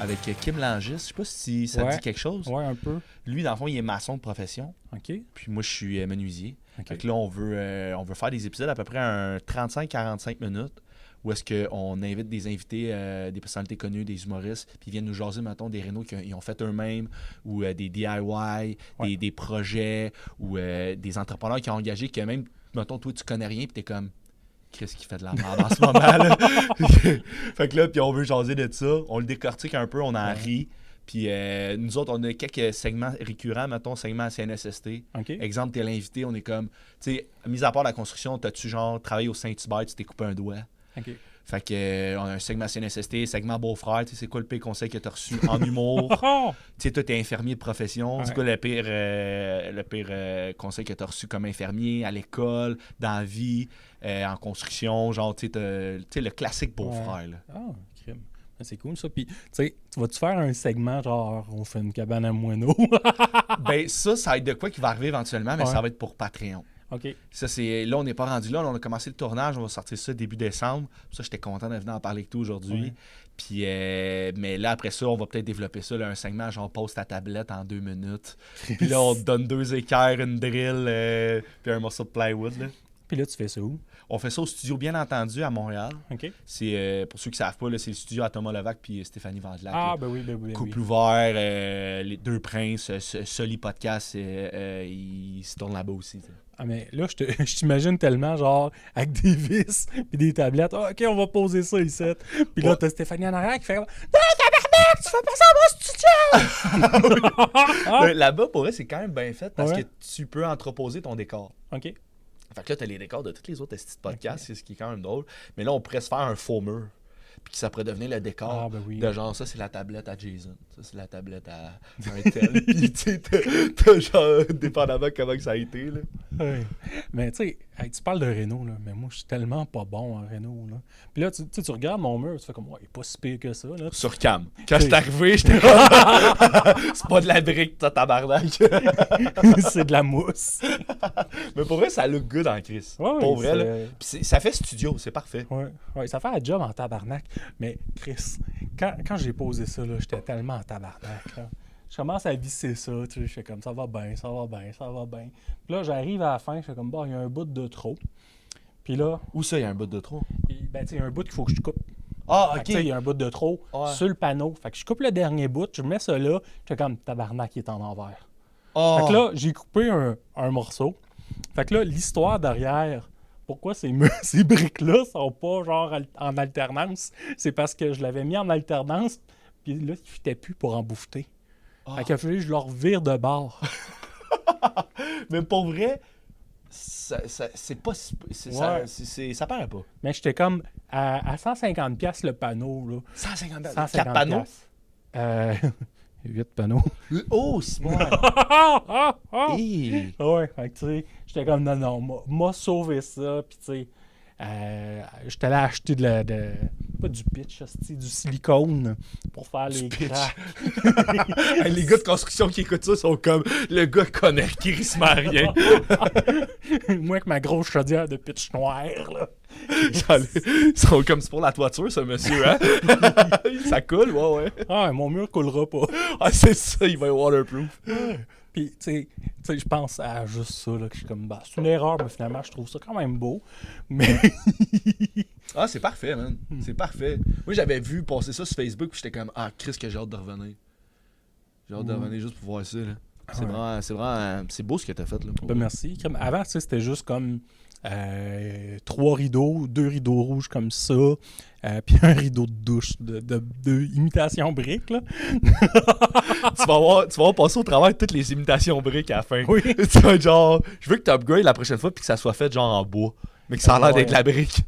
avec Kim Langis. Je sais pas si ça te dit quelque chose. Ouais, un peu. Lui, dans le fond, il est maçon de profession. OK. Puis moi, je suis menuisier. OK. Fait que là, on veut faire des épisodes à peu près un 35-45 minutes où est-ce qu'on invite des invités, des personnalités connues, des humoristes, puis ils viennent nous jaser, mettons, des rénaux qu'ils ont fait eux-mêmes, ou des DIY, des projets, ou des entrepreneurs qui ont engagé, que même, mettons, toi, tu connais rien, puis t'es comme, qu'est-ce qui fait de la merde en ce moment, là? Fait que là, puis on veut jaser de ça, on le décortique un peu, on en rit. Puis nous autres, on a quelques segments récurrents, mettons, segment CNSST. Okay. Exemple, t'es l'invité, on est comme, tu sais, mis à part la construction, t'as-tu genre travaillé au Saint-Hubert, tu t'es coupé un doigt? OK. Fait que on a un segment CNSST, segment beau-frère, tu sais, c'est quoi le pire conseil que t'as reçu en humour? Tu sais, toi, t'es infirmier de profession, c'est quoi le pire conseil que t'as reçu comme infirmier à l'école, dans la vie, en construction, genre, tu sais, le classique beau-frère, là. Ah, crime. C'est cool ça. Puis, tu sais, tu vas-tu faire un segment genre on fait une cabane à moineaux? Ben, ça va être de quoi qui va arriver éventuellement, mais ça va être pour Patreon. OK. Ça, là, on n'est pas rendu là. On a commencé le tournage. On va sortir ça début décembre. Ça, j'étais content de venir en parler avec toi aujourd'hui. Ouais. Puis, mais là, après ça, on va peut-être développer ça, là, un segment genre pose ta tablette en 2 minutes. Puis là, on te donne 2 équerres, une drill, puis un morceau de plywood, là. Puis là, tu fais ça où? On fait ça au studio, bien entendu, à Montréal. OK. C'est, pour ceux qui ne savent pas, là, c'est le studio à Thomas Levac puis Stéphanie Vandelac. Ah, ben oui. Couple ouvert, les deux princes, Soli Podcast, ils se tournent là-bas aussi. T'sais. Ah, mais là, je t'imagine tellement, genre, avec des vis puis des tablettes. Ah, OK, on va poser ça ici. Puis là, t'as Stéphanie en arrière qui fait « Non, tabarnak, tu fais pas ça à mon studio! » Là-bas, pour vrai, c'est quand même bien fait parce Ouais. que tu peux entreposer ton décor. OK. Fait que là, t'as les décors de tous les autres petits podcasts, c'est ce qui est quand même drôle. Mais là, on pourrait se faire un faux mur. Puis que ça pourrait devenir le décor. Ah, ben oui. De genre, ça, c'est la tablette à Jason. Ça, c'est la tablette à un tel. Puis, tu sais, t'as genre, dépendamment comment que ça a été, là. Ouais. Mais tu sais, hey, tu parles de Renault, là, mais moi, je suis tellement pas bon en Renault, là. Puis là, tu regardes mon mur, tu fais comme, ouais, il est pas si pire que ça, là. Sur cam. Quand je suis arrivé, j'étais comme, c'est pas de la brique, ça, tabarnak. C'est de la mousse. Mais pour vrai, ça look good en Chris. Ouais, pour vrai, là. c'est... Puis ça fait studio, c'est parfait. Ouais, ça fait un job en tabarnak. Mais Chris, quand j'ai posé ça, là, j'étais tellement en tabarnak, là. Je commence à visser ça, tu sais, je fais comme ça va bien. Puis là, j'arrive à la fin, je fais comme, bon, il y a un bout de trop. Puis là... Où ça, il y a un bout de trop? Ben, tu sais, il y a un bout qu'il faut que je coupe. Ah, Fait ok. que, il y a un bout de trop sur le panneau. Fait que je coupe le dernier bout, je mets ça là, je fais comme, tabarnak, il est en envers. Fait que là, j'ai coupé un morceau. Fait que là, l'histoire derrière... Pourquoi ces briques-là sont pas genre en alternance? C'est parce que je l'avais mis en alternance, puis là, il ne fitait plus pour en bouffeter. Fait qu'il a fallu que je le revire de bord. Mais pour vrai, c'est pas... ça paraît pas. Mais j'étais comme à 150$ le panneau, là. 150$? 150$. 4 panneaux? 8 panneaux. Oh, c'est bon! Hey. Ouais, fait que tu sais, j'étais comme non, m'a sauvé ça, puis tu sais, j'étais allé acheter pas du pitch, du silicone pour faire les cracks. Hey, les gars de construction qui écoutent ça sont comme le gars connaît crissement rien. Moi avec ma grosse chaudière de pitch noir, là. Ils sont comme c'est pour la toiture, ce monsieur, hein? Ça coule, ouais. Ah, mon mur coulera pas. Ah, c'est ça, il va être waterproof. Puis, tu sais, je pense à juste ça, là, que je suis comme, bah, c'est une erreur, mais finalement, je trouve ça quand même beau. Mais. Ah, c'est parfait, man. C'est parfait. Moi, j'avais vu passer ça sur Facebook, puis j'étais comme, ah, Chris, que j'ai hâte de revenir. J'ai hâte de revenir juste pour voir ça, là. C'est vraiment. C'est beau ce que t'as fait, là. Ben, merci. Avant, tu sais, c'était juste comme 3 rideaux, 2 rideaux rouges comme ça, puis un rideau de douche de imitation brique, là. tu vas avoir passé au travers de toutes les imitations briques à la fin. Oui. Tu vas être genre, je veux que tu upgrades la prochaine fois, puis que ça soit fait genre en bois. Mais que ça a l'air d'être de la brique.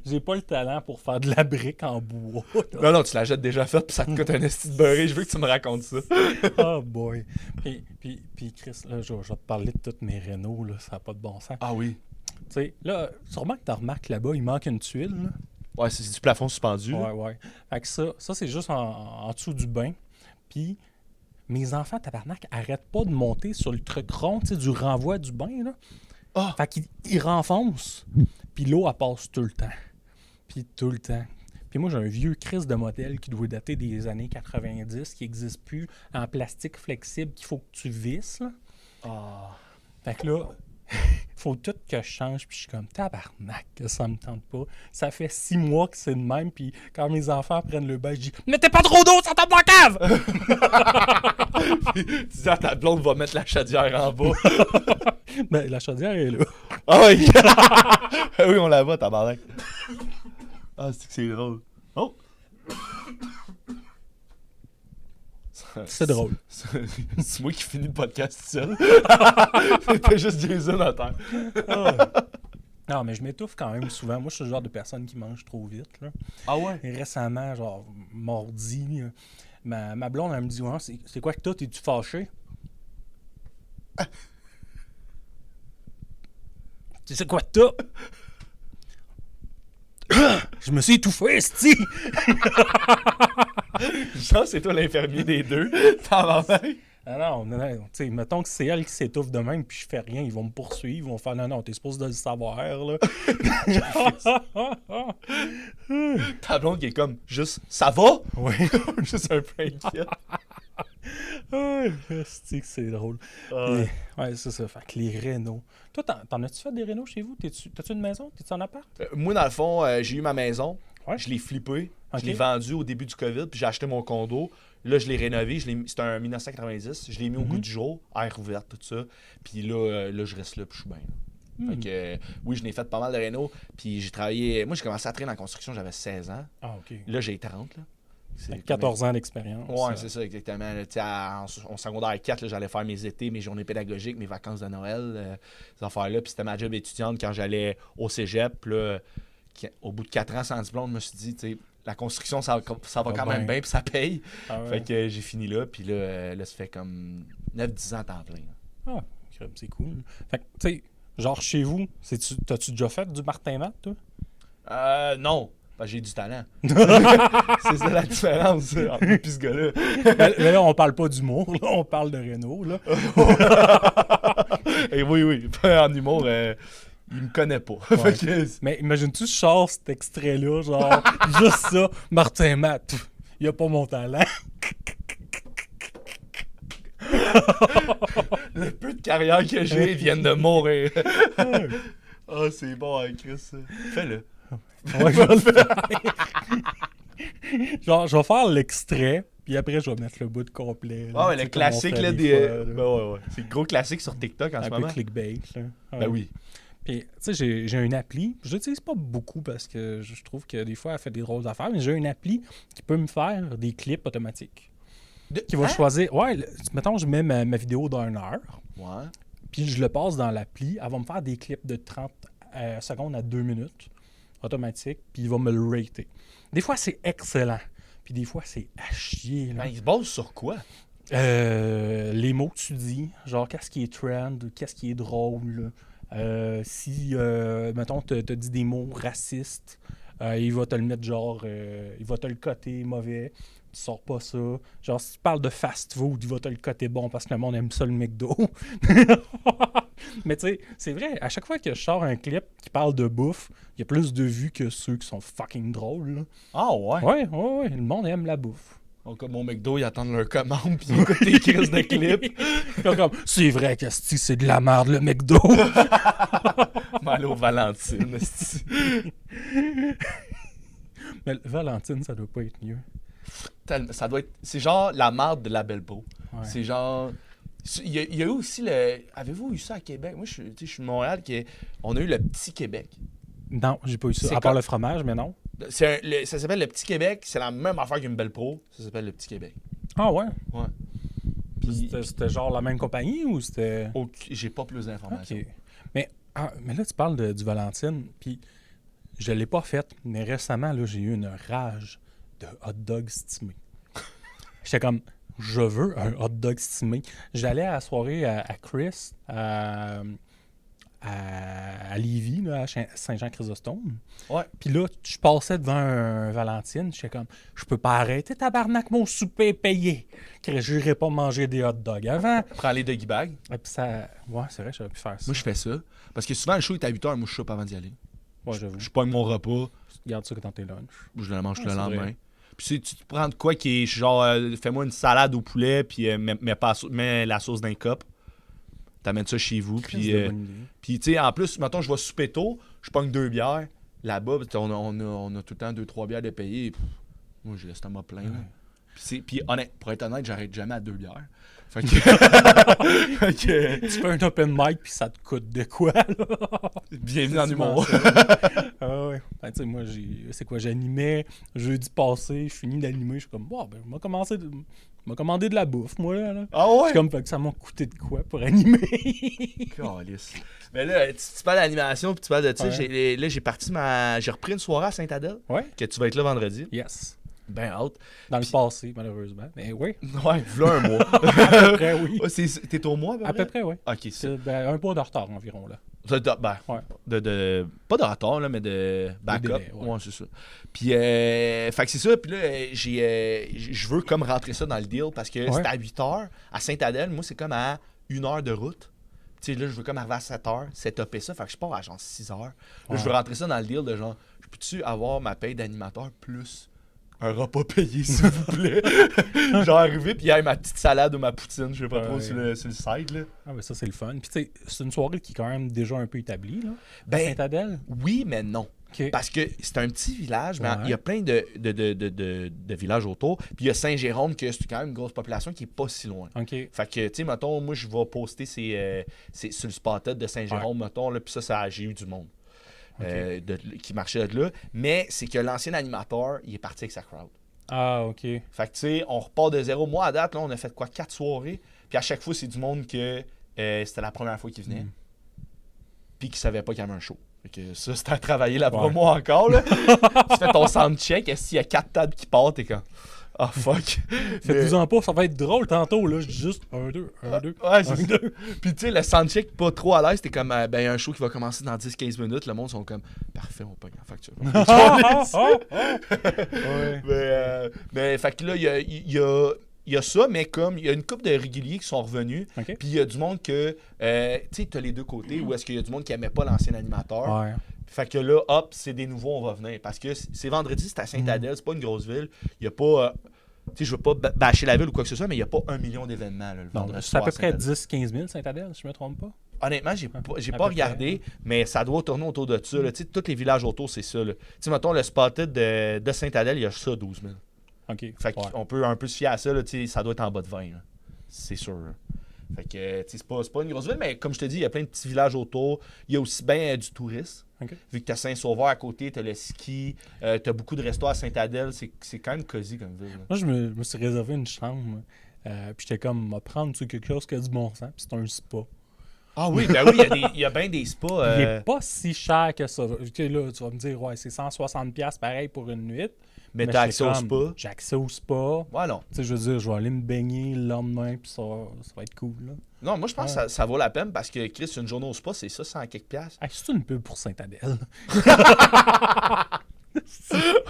J'ai pas le talent pour faire de la brique en bois. Non, tu la jettes déjà faite, puis ça te coûte un esti de beurré. Je veux que tu me racontes ça. Oh boy. Puis Chris, là, je vais te parler de toutes mes rénaux, là, ça n'a pas de bon sens. Ah oui. Tu sais, là, sûrement que tu remarques là-bas, il manque une tuile, là. Ouais, c'est du plafond suspendu. Ouais. Fait que ça c'est juste en dessous du bain. Puis mes enfants, tabarnak, arrêtent pas de monter sur le truc rond, tu sais, du renvoi du bain, là. Ah! Fait qu'ils renfoncent, puis l'eau, elle passe tout le temps. Puis tout le temps. Puis Puis moi, j'ai un vieux Chris de modèle qui doit dater des années 90, qui n'existe plus, en plastique flexible qu'il faut que tu visses. Là. Fait que là, faut tout que je change, puis je suis comme tabarnak, que ça me tente pas. Ça fait 6 mois que c'est de même, puis quand mes enfants prennent le bain, je dis « Mettez pas trop d'eau, ça tombe dans la cave! » Tu dis à ta blonde va mettre la chaudière en bas. Ben, la chaudière est là. Ah oui! Oui, on la voit, tabarnak. Ah, c'est drôle. Oh! C'est drôle. C'est moi qui finis le podcast seul. C'était juste Jason à terre. Non, mais je m'étouffe quand même souvent. Moi, je suis le genre de personne qui mange trop vite. Là. Ah ouais? Et récemment, genre, mardi, ma blonde, elle me dit ouais, c'est quoi que t'as? T'es-tu fâché? C'est quoi que t'as? Je me suis étouffé, c'ti! Je pense que c'est toi l'infirmier des deux. Ah non, tu sais, mettons que c'est elle qui s'étouffe de même, puis je fais rien, ils vont me poursuivre, ils vont faire non, t'es supposé de le savoir, là. Ta blonde qui est comme juste, ça va? Oui. Juste un peu inquiète. C'est drôle. Ouais, c'est ça. Fait que les rénaux. Toi, t'en as-tu fait des rénaux chez vous? T'as-tu une maison? T'es-tu en appart? Moi, dans le fond, j'ai eu ma maison. Ouais. Je l'ai flippé. Okay. Je l'ai vendu au début du COVID, puis j'ai acheté mon condo. Là, je l'ai rénové. C'était un 1990. Je l'ai mis au goût du jour, air ouvert, tout ça. Puis là, je reste là, puis je suis bien. Fait que, oui, je l'ai fait pas mal de rénaux. Puis j'ai travaillé. Moi, j'ai commencé à traîner en construction, j'avais 16 ans. Ah, OK. Là, j'ai 30. Là. C'est 14 ans d'expérience. Ouais, c'est ça, exactement. En secondaire 4, là, j'allais faire mes étés, mes journées pédagogiques, mes vacances de Noël, ces affaires-là. Puis c'était ma job étudiante quand j'allais au cégep. Puis là, au bout de 4 ans sans diplôme, je me suis dit, tu sais, la construction, ça va quand même bien, puis ça paye. Ah ouais. Fait que j'ai fini là, puis là, ça fait comme 9-10 ans à temps plein. Ah, c'est cool. Fait que, tu sais, genre chez vous, t'as-tu déjà fait du Martin Matt, toi? Non. Ben, j'ai du talent. C'est ça la différence entre lui et ce gars-là. Mais là, on parle pas d'humour, là, on parle de Renault. Là. Et oui. En humour, il me connaît pas. Ouais. Mais imagine-tu, je sors cet extrait-là, genre, juste ça, Martin Matt, il a pas mon talent. Le peu de carrière que j'ai viennent de mourir. Ah, c'est bon, hein, Chris. Fais-le. Ouais, je vais le faire. Genre, je vais faire l'extrait, puis après, je vais mettre le bout de complet. Là, le classique, là, des... ouais. C'est le gros classique sur TikTok en ce moment. Un peu clickbait, là. Ben oui. Puis, tu sais, j'ai une appli. Je l'utilise pas beaucoup parce que je trouve que des fois, elle fait des drôles d'affaires, mais j'ai une appli qui peut me faire des clips automatiques. Qui va choisir... Ouais, mettons, je mets ma vidéo d'1 heure. Ouais. Puis, je le passe dans l'appli. Elle va me faire des clips de 30 secondes à 2 minutes. Automatique, puis il va me le rater. Des fois, c'est excellent, puis des fois, c'est à chier. Là. Ben, il se base sur quoi? Les mots que tu dis, genre qu'est-ce qui est trend, qu'est-ce qui est drôle. Si, mettons, t'as dit des mots racistes, il va te le mettre genre, il va te le coter mauvais, tu sors pas ça. Genre, si tu parles de fast-food, il va te le coter bon parce que le monde aime ça, le McDo. Mais tu sais, c'est vrai, à chaque fois que je sors un clip qui parle de bouffe, il y a plus de vues que ceux qui sont fucking drôles. Là. Ah ouais? Ouais, le monde aime la bouffe. Donc, comme au McDo, ils attendent leur commande puis ils écoutent des crises de clips. Comme, c'est vrai que c'est de la merde le McDo. Mal au Valentine. Mais Valentine, ça doit pas être mieux. Ça doit être... C'est genre la marde de la Belle Beau. Ouais. C'est genre... Il y a eu aussi le... Avez-vous eu ça à Québec? Moi, je suis de Montréal. On a eu le Petit Québec. Non, j'ai pas eu ça. À part le fromage, mais non. Ça s'appelle le Petit Québec. C'est la même affaire qu'une Belle Pro. Ça s'appelle le Petit Québec. Ah ouais? Ouais. Puis, c'était genre la même compagnie ou c'était... J'ai pas plus d'informations. Okay. Mais là, tu parles du Valentine, puis je l'ai pas fait, mais récemment, là, j'ai eu une rage de hot dog stimé. J'étais comme, je veux un hot dog stimé. J'allais à la soirée à Chris, à Lévis, là, à Saint-Jean-Chrysostome. Ouais. Puis là, je passais devant un Valentine, j'étais comme, je peux pas arrêter, tabarnak, mon souper est payé. Je n'irai pas manger des hot dogs avant. Prends les doggy bags. Et puis ça... Ouais, c'est vrai, j'aurais pu faire ça. Moi, je fais ça. Parce que souvent, le show est à 8h, moi, je chope avant d'y aller. Je pogne mon repas. Garde ça dans tes lunchs. Je le mange le lendemain. Vrai. Puis tu te prends de quoi qui est genre, fais-moi une salade au poulet, puis mets la sauce d'un cup. T'amènes ça chez vous. Puis tu sais, en plus, mettons, je vais souper tôt, je pogne 2 bières. Là-bas, on a tout le temps 2-3 bières de payer. Moi, j'ai l'estomac plein. Ouais. Puis pour être honnête, j'arrête jamais à 2 bières. Fait que... Tu fais un open mic puis ça te coûte de quoi, là? Bienvenue dans l'humour. Ah ouais. Ben, tu sais, moi, j'animais jeudi passé, je finis d'animer, je suis comme, bon, ben, je m'a commandé de la bouffe, moi, là. Ah ouais? C'est comme, fait que ça m'a coûté de quoi pour animer? Calice. Mais là, tu parles d'animation, puis tu parles de, tu sais, j'ai repris une soirée à Sainte-Adèle. Ouais. Que tu vas être là vendredi. Yes. Ben out. Dans le passé, malheureusement. Mais oui. Ouais, voilà un mois. À peu près, oui. T'es au mois, à peu près, oui. OK, c'est un mois de retard environ, là. Ouais. Pas de retard, là, mais de backup. Délai, ouais, c'est ça. Puis, fait que c'est ça. Puis là, je veux comme rentrer ça dans le deal parce que c'est à 8 h. À Sainte-Adèle, moi, c'est comme à 1 heure de route. Tu sais, là, je veux comme arriver à 7 h, setuper ça. Fait que je pars à genre 6 h. Là, je veux rentrer ça dans le deal de genre, je peux-tu avoir ma paye d'animateur plus un repas payé, s'il vous plaît? Genre arriver, puis il y a ma petite salade ou ma poutine, je sais pas trop, sur le side, là. Ah, mais ça, c'est le fun. Puis, tu sais, c'est une soirée qui est quand même déjà un peu établie, là. Ben, Sainte-Adèle? Oui, mais non. Okay. Parce que c'est un petit village, mais il y a plein de villages autour. Puis il y a Saint-Jérôme, que c'est quand même une grosse population qui est pas si loin. Okay. Fait que, tu sais, mettons, moi, je vais poster sur le spotted de Saint-Jérôme, mettons, là, puis ça, j'ai eu du monde. Okay. Qui marchait de là. Mais c'est que l'ancien animateur, il est parti avec sa crowd. Ah, OK. Fait que, tu sais, on repart de zéro. Moi, à date, là, on a fait 4 soirées. Puis à chaque fois, c'est du monde que c'était la première fois qu'il venait. Puis qui savait pas qu'il y avait un show. Fait que ça, c'était à travailler la promo encore, là. Tu fais ton soundcheck, et s'il y a 4 tables qui partent, t'es comme... Ah, fuck. Faites-vous-en pas, ça va être drôle tantôt, là. Je dis juste 1, 2, 1, 2. Ouais, c'est 2. Puis, tu sais, le soundcheck pas trop à l'aise, t'es comme, ben, un show qui va commencer dans 10-15 minutes. Le monde sont comme, parfait, on pogne en facture. Mais, fait que là, il y a ça, mais comme il y a une couple de réguliers qui sont revenus, puis il y a du monde que, tu sais, t'as les deux côtés, où est-ce qu'il y a du monde qui aimait pas l'ancien animateur. Ouais. Fait que là, hop, c'est des nouveaux, on va venir. Parce que c'est vendredi, c'est à Sainte-Adèle, c'est pas une grosse ville. Il y a pas... tu sais, je veux pas bâcher la ville ou quoi que ce soit, mais il n'y a pas 1 million d'événements là, le vendredi. C'est à peu près 10-15 000 Sainte-Adèle, si je me trompe pas. Honnêtement, j'ai pas regardé, mais ça doit tourner autour de ça. Tu sais, tous les villages autour, c'est ça. Tu sais, mettons, le spotted de Sainte-Adèle, il y a ça, 12 000. OK. Fait qu'on peut un peu se fier à ça, là, ça doit être en bas de 20. Là. C'est sûr. Là. Fait que, tu sais, c'est pas une grosse ville, mais comme je te dis, il y a plein de petits villages autour. Il y a aussi bien du tourisme. Okay. Vu que tu as Saint-Sauveur à côté, tu as le ski, tu as beaucoup de restos à Sainte-Adèle. C'est quand même cosy comme ville. Là. Moi, je me suis réservé une chambre. Puis j'étais comme, va prendre quelque chose qui a du bon sens. Puis c'est un spa. Ah oui, ben oui, il y a bien des spas. Il n'est pas si cher que ça. Okay, là, tu vas me dire, ouais, c'est 160$ pareil pour une nuit. Mais t'as accès au spa. J'ai accès au spa. Ouais, non. Tu sais, je veux dire, je vais aller me baigner le lendemain, puis ça va être cool, là. Non, moi, je pense que ça vaut la peine parce que, Chris, une journée au spa, c'est ça, 100 quelques piastres. Hey, c'est une pub pour Sainte-Adèle.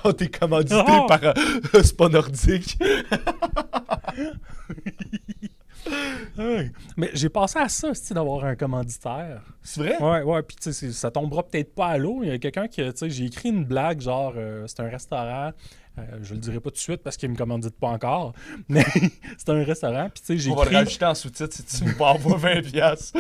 Oh, t'es commandité par Spa Nordique. Mais j'ai pensé à ça, d'avoir un commanditaire. C'est vrai? Ouais, puis tu sais, ça tombera peut-être pas à l'eau. Il y a quelqu'un qui, tu sais, j'ai écrit une blague, genre, c'est un restaurant, je le dirai pas tout de suite parce qu'il me commandite pas encore, mais c'est un restaurant, puis tu sais, j'ai écrit... On va le rajouter en sous-titre si tu me envoies 20$.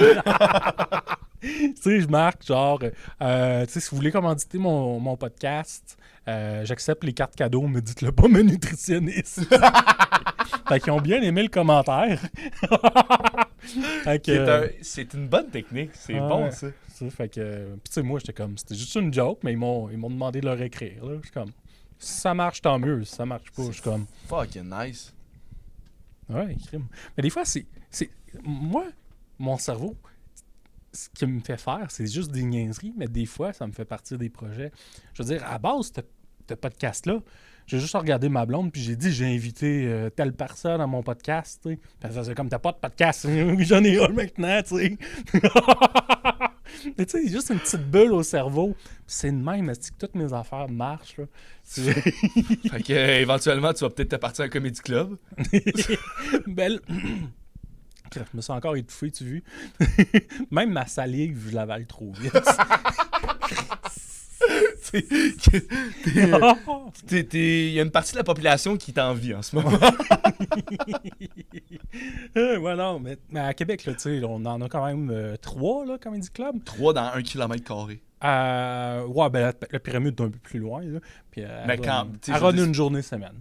Tu sais, je marque, genre, tu sais, si vous voulez commanditer mon podcast, j'accepte les cartes cadeaux, mais dites-le pas mon nutritionniste. Fait qu'ils ont bien aimé le commentaire. C'est une bonne technique. C'est bon, ça. Fait que, puis tu sais, moi, j'étais comme, c'était juste une joke, mais ils m'ont demandé de le réécrire. Là. Je suis comme, si ça marche, tant mieux. Si ça marche pas, je suis comme... Fucking nice. Ouais, crime. Mais des fois, c'est... Moi, mon cerveau, ce qui me fait faire, c'est juste des niaiseries, mais des fois, ça me fait partir des projets. Je veux dire, à base, ce podcast-là, j'ai juste regardé ma blonde, puis j'ai dit, j'ai invité telle personne à mon podcast, tu sais. Puis ça, c'est comme, t'as pas de podcast. J'en ai un maintenant, tu sais. Mais tu sais, c'est juste une petite bulle au cerveau. Puis c'est de même, que toutes mes affaires marchent, là. Fait que, éventuellement, tu vas peut-être te partir à un comedy club. Belle... Je me sens encore étouffé, tu vois. Même ma salive, je l'avale trop vite. Il y a une partie de la population qui t'envie en ce moment. Ouais, non, mais à Québec, là, on en a quand même 3, là, Comedy Club. 3 dans 1 km². Ouais, ben la pyramide est un peu plus loin. Là. Puis, mais elle run une journée semaine.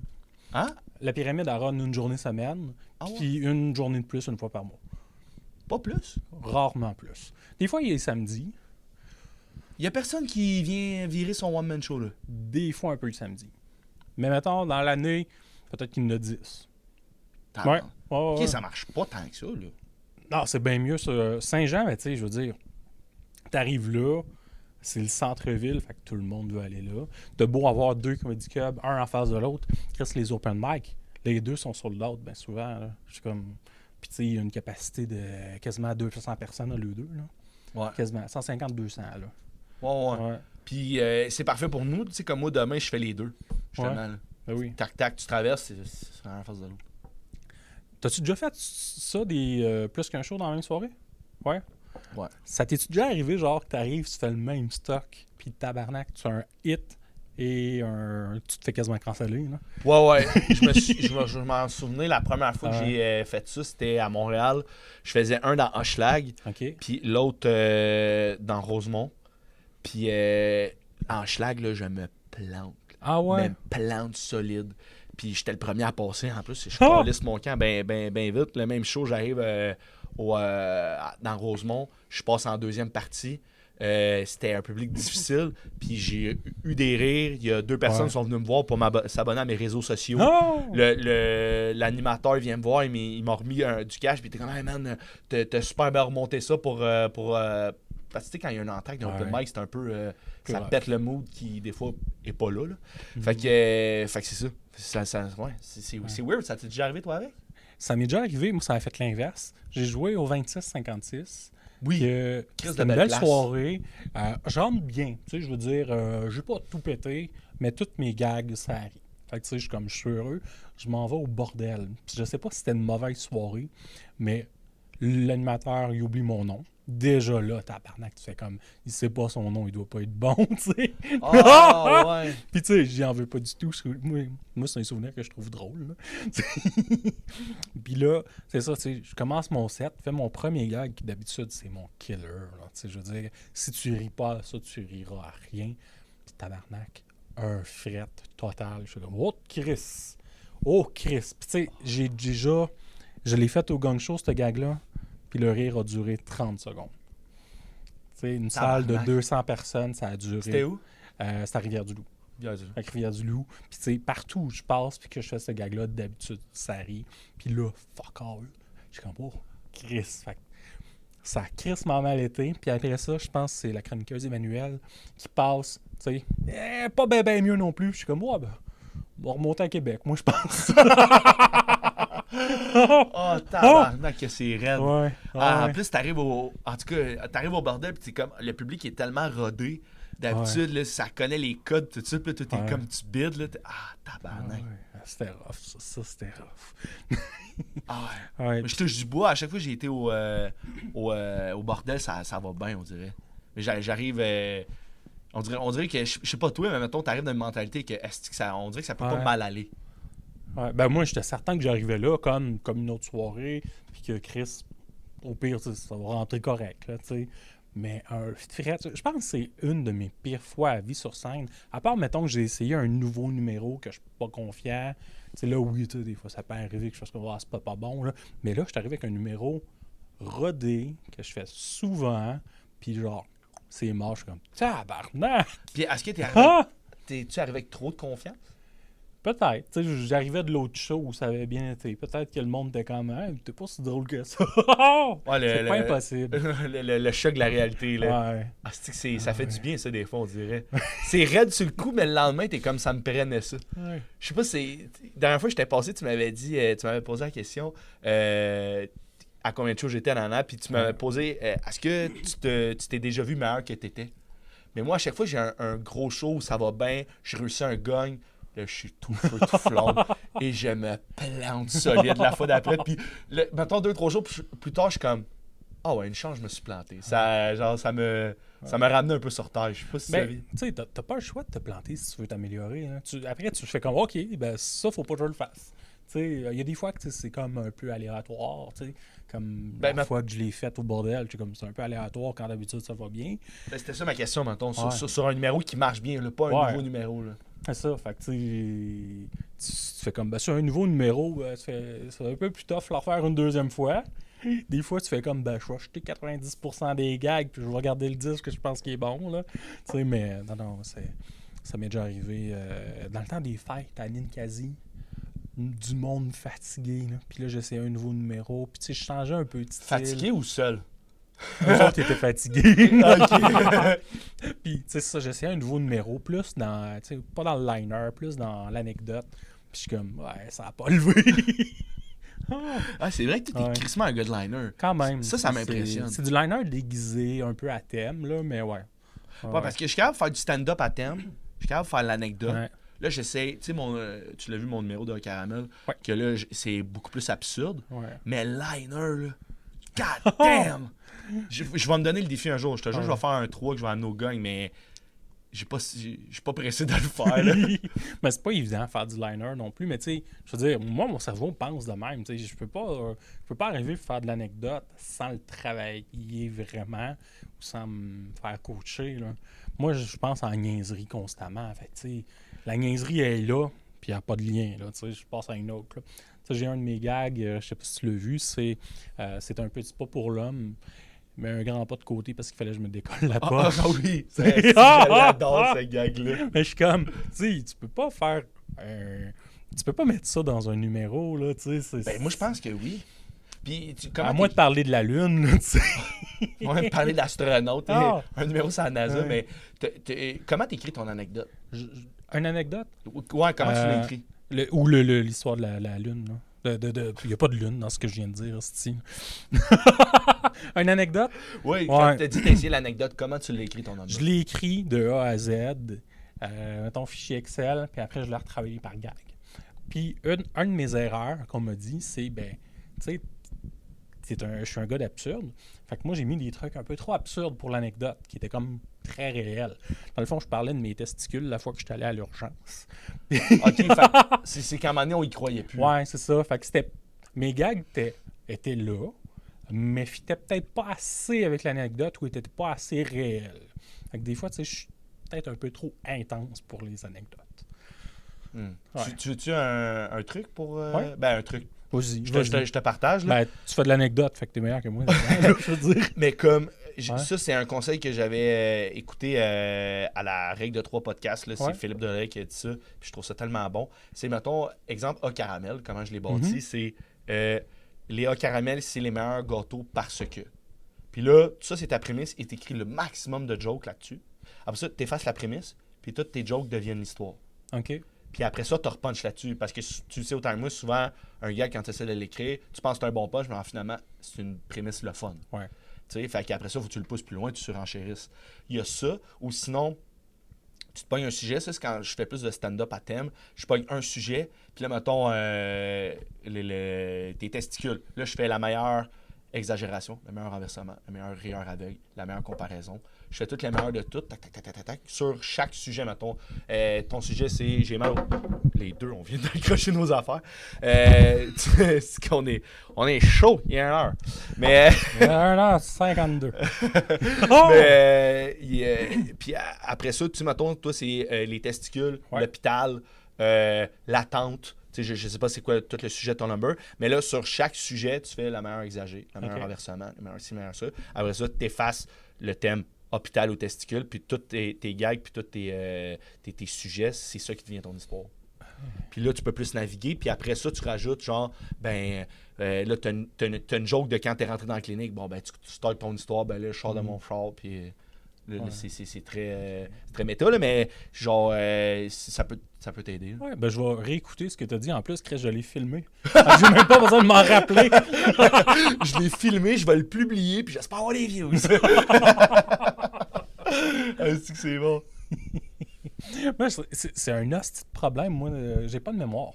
Hein? La pyramide, elle run une journée semaine, puis une journée de plus une fois par mois. Pas plus? Rarement plus. Des fois, il est samedi. Il y a personne qui vient virer son one-man show, là. Des fois, un peu le samedi. Mais mettons, dans l'année, peut-être qu'il y en a 10. Ouais. OK, ça marche pas tant que ça, là. Non, c'est bien mieux, ça. Saint-Jean, mais tu sais, je veux dire, t'arrives là, c'est le centre-ville, fait que tout le monde veut aller là. T'as beau avoir 2 comedy clubs, un en face de l'autre, reste les open mic, les 2 sont sur l'autre, bien souvent. Là. Je suis comme... Puis tu sais, il y a une capacité de quasiment 200 personnes, là, les 2, là. Ouais. Quasiment 150-200, là. Ouais. Puis c'est parfait pour nous, tu sais, comme moi, demain, je fais les 2, justement. Là. Ben oui. Tac, tu traverses, c'est en face de l'autre. T'as-tu déjà fait ça, des plus qu'un show dans la même soirée? Ouais. Ça t'es-tu déjà arrivé, genre, que t'arrives, tu fais le même stock, puis tabarnak, tu as un hit et tu te fais quasiment canceller, là? Ouais. Je m'en souvenais, la première fois que j'ai fait ça, c'était à Montréal. Je faisais un dans Hochelag, puis l'autre dans Rosemont. Puis en Hochelag, là, je me plante. Ah ouais? Je me plante solide. Puis j'étais le premier à passer, en plus. Je calisse mon camp ben vite. Le même show, j'arrive dans Rosemont. Je passe en deuxième partie. C'était un public difficile. Puis j'ai eu des rires. Il y a 2 personnes qui sont venues me voir pour s'abonner à mes réseaux sociaux. L'animateur vient me voir. Il m'a remis du cash. Puis il était comme, hey man, t'as super bien remonté ça pour parce que tu sais, quand il y a un entracte d'un open mic, c'est un peu... ça pète le mood qui, des fois, est pas là. Fait que c'est ça. C'est weird. Ça t'est déjà arrivé, toi, avec? Ça m'est déjà arrivé. Moi, ça a fait l'inverse. J'ai joué au 26-56. Oui. C'était une belle soirée. J'entre bien. Tu sais, je veux dire, j'ai pas tout pété, mais toutes mes gags, ça arrive. Fait que tu sais, je suis heureux. Je m'en vais au bordel. Puis je sais pas si c'était une mauvaise soirée, mais l'animateur, il oublie mon nom. Déjà là, tabarnak, tu fais comme, il sait pas son nom, il doit pas être bon, tu sais. Ouais. Puis tu sais, j'y en veux pas du tout. Moi, c'est un souvenir que je trouve drôle. Puis là, c'est ça, tu sais, je commence mon set, fais mon premier gag, qui d'habitude, c'est mon killer. Tu sais, je veux dire, si tu ris pas à ça, tu riras à rien. Puis tabarnak, un fret total. Je suis comme, oh Chris! Puis tu sais, je l'ai fait au gang show, ce gag-là. Puis le rire a duré 30 secondes. Tu sais, une salle de 200 personnes, ça a duré... C'était où? C'était à Rivière-du-Loup. Rivière-du-Loup. Puis tu sais, partout où je passe puis que je fais ce gag-là, d'habitude, ça rit. Puis là, fuck all. Je suis comme, oh, Chris. Fait que ça a crissement mal été. Puis après ça, je pense que c'est la chroniqueuse Emmanuelle qui passe, tu sais, pas bien mieux non plus. Je suis comme, ouais, ben, on va remonter à Québec, moi, je pense. Oh, tabarnak que c'est raide. En plus, t'arrives au bordel, puis comme le public est tellement rodé. D'habitude, là, ça connaît les codes tout de suite, puis tout est comme tu bides. Là, tabarnak. C'était rough, ça c'était rough. Mais je touche du bois. À chaque fois que j'ai été au bordel, ça va bien, on dirait. Mais j'arrive... on dirait que, je sais pas toi, mais mettons, t'arrives dans une mentalité que on dirait que ça peut pas mal aller. Ouais, ben moi, j'étais certain que j'arrivais là comme une autre soirée, puis que Chris, au pire, ça va rentrer correct, là, tu sais. Mais je pense que c'est une de mes pires fois à vie sur scène. À part, mettons, que j'ai essayé un nouveau numéro que je suis pas confiant. Tu sais, là, oui, des fois, ça peut arriver que je fasse comme, c'est pas bon, là. Mais là, je suis arrivé avec un numéro rodé que je fais souvent, puis genre, c'est mort, je suis comme, tabarnak! Puis est-ce que t'es arrivé avec trop de confiance? Peut-être. Tu sais, j'arrivais de l'autre show où ça avait bien été. Peut-être que le monde était comme, hey, t'es pas si drôle que ça. C'est pas impossible. Le choc de la réalité, là. Ouais. Ça fait du bien, ça, des fois, on dirait. C'est raide sur le coup, mais le lendemain, t'es comme, ça me prenait ça. Ouais. Je sais pas, la dernière fois que j'étais passé, tu m'avais posé la question à combien de shows j'étais dans l'an, puis tu m'avais posé, est-ce que tu t'es déjà vu meilleur que t'étais? Mais moi, à chaque fois, j'ai un gros show où ça va bien, j'ai réussi un gagne. Là, je suis tout feu, tout flamme. Et je me plante solide la fois d'après. Puis, mettons 2-3 jours plus tard, je suis comme, Ah ouais, une chance, je me suis planté. Ça m'a ramené un peu sur terre. Je sais pas si ça... Tu sais, t'as pas le choix de te planter si tu veux t'améliorer. Hein. Après, tu fais comme, OK, ben ça, faut pas que je le fasse. Il y a des fois que c'est comme un peu aléatoire. Comme la fois que je l'ai fait au bordel, c'est un peu aléatoire quand d'habitude ça va bien. Ben, c'était ça ma question, mettons. Sur un numéro qui marche bien, là, pas un nouveau numéro. Là. C'est ça. Fait que tu fais comme, ben, sur un nouveau numéro, c'est un peu plus tough le refaire une deuxième fois. Des fois, tu fais comme, ben, je vais acheter 90% des gags, puis je vais regarder le disque que je pense qu'il est bon, là. Mais non, ça m'est déjà arrivé dans le temps des fêtes à Ninkasi, du monde fatigué, là. Puis là, j'essayais un nouveau numéro, puis tu sais, je changeais un peu de style. Fatigué ou seul? Eux autres étaient fatigués. Puis, tu sais, ça, j'essayais un nouveau numéro, plus dans, tu sais, pas dans le liner, plus dans l'anecdote. Puis je suis comme, ouais, ça a pas levé. C'est vrai que tu es crissement un gars de liner. Quand même. Ça m'impressionne. C'est du liner déguisé, un peu à thème, là, mais ouais. Ouais, parce que je suis capable de faire du stand-up à thème. Je suis capable de faire l'anecdote. Ouais. Là, j'essaie, tu sais, tu l'as vu mon numéro de caramel, que là, c'est beaucoup plus absurde. Ouais. Mais liner, là, god damn! Je vais me donner le défi un jour. Je te jure, je vais faire un 3 que je vais amener au gang, mais je suis pas pressé de le faire. Là. Mais c'est pas évident de faire du liner non plus. Mais tu sais, je veux dire, moi, mon cerveau pense de même. Tu sais, je peux pas arriver à faire de l'anecdote sans le travailler vraiment ou sans me faire coacher. Là. Moi, je pense en niaiserie constamment. Fait tu sais, la niaiserie est là, puis il n'y a pas de lien. Là, tu sais, je passe à une autre. Là. Tu sais, j'ai un de mes gags, je sais pas si tu l'as vu, c'est un petit pas pour l'homme. Mais un grand pas de côté parce qu'il fallait que je me décolle la poche. Ah oui! J'adore ce gag-là. Mais je suis comme, tu sais, tu peux pas faire tu peux pas mettre ça dans un numéro, là, tu sais. Ben, moi, je pense que oui. Puis, à moins de parler de la Lune, là, tu sais. On de parler d'astronaute. Un numéro sur la NASA, mais comment t'écris ton anecdote? Une anecdote? Ouais, comment tu l'as écrit? Ou l'histoire de la Lune, là. Il n'y a pas de lune dans ce que je viens de dire, Steve. Une anecdote? Oui, quand tu as dit t'essayé l'anecdote, comment tu l'as écrit ton anecdote? Je l'ai écrit de A à Z, mettons fichier Excel, puis après je l'ai retravaillé par gag. Puis une de mes erreurs qu'on m'a dit, c'est, ben, tu sais, je suis un gars d'absurde. Fait que moi, j'ai mis des trucs un peu trop absurdes pour l'anecdote, qui étaient comme très réels. Dans le fond, je parlais de mes testicules la fois que j'étais allé à l'urgence. OK, c'est qu'à un moment donné, on y croyait plus. Ouais, c'est ça. Fait que mes gags étaient là, mais fitaient peut-être pas assez avec l'anecdote ou étaient pas assez réels. Fait que des fois, tu sais, je suis peut-être un peu trop intense pour les anecdotes. Ouais. Tu veux-tu un truc pour... Ouais. Ben, un truc. Vas-y, je te partage. Là. Ben, tu fais de l'anecdote, fait que t'es meilleur que moi. Je veux dire. Mais comme... Ça, c'est un conseil que j'avais écouté à la Règle de 3 podcast. Là, c'est Philippe Delay qui a dit ça. Puis je trouve ça tellement bon. C'est, mettons, exemple A caramel, comment je l'ai bâti. C'est les A caramel, c'est les meilleurs gâteaux parce que. Puis là, ça, c'est ta prémisse et t'écris le maximum de jokes là-dessus. Après ça, t'effaces la prémisse, puis toutes tes jokes deviennent l'histoire. OK. Puis après ça, tu repunches là-dessus. Parce que tu sais autant que moi, souvent, un gars, quand tu essaies de l'écrire, tu penses que c'est un bon punch, mais finalement, c'est une prémisse le fun. Ouais. Tu sais, fait qu'après ça, faut que tu le pousses plus loin, tu surenchérisses. Il y a ça, ou sinon, tu te pognes un sujet. Ça, c'est quand je fais plus de stand-up à thème. Je pogne un sujet, puis là, mettons, tes testicules. Là, je fais la meilleure exagération, le meilleur renversement, le meilleur rire aveugle, la meilleure comparaison. Je fais toutes les meilleures de toutes, tac, tac, tac, tac, tac, sur chaque sujet, mettons. Ton sujet, c'est j'ai mal au... Les deux, on vient d'accrocher nos affaires. C'est qu'on est, on est chaud, il y a 1 heure. Mais... Il y a 1h52. Puis après ça, tu mettons, toi, c'est les testicules, l'hôpital, l'attente. Je ne sais pas c'est quoi tout le sujet de ton number, mais là, sur chaque sujet, tu fais la meilleure exagée, le meilleur renversement, le meilleur ci, le meilleur ça. Après ça, tu effaces le thème hôpital ou testicule, puis tous tes gags, puis tous tes sujets, c'est ça qui devient ton histoire. Puis là, tu peux plus naviguer, puis après ça, tu rajoutes genre, là, t'as une joke de quand t'es rentré dans la clinique, bon, ben, tu startes ton histoire, ben là, je sors de mon char, puis... Là, c'est très méta, là, mais genre, ça peut t'aider. Là. Ouais, ben je vais réécouter ce que tu as dit. En plus, je l'ai filmé. J'ai même pas besoin de m'en rappeler. Je l'ai filmé, je vais le publier, puis j'espère avoir les views. C'est bon. Ben, c'est un hostie de problème. Moi, j'ai pas de mémoire.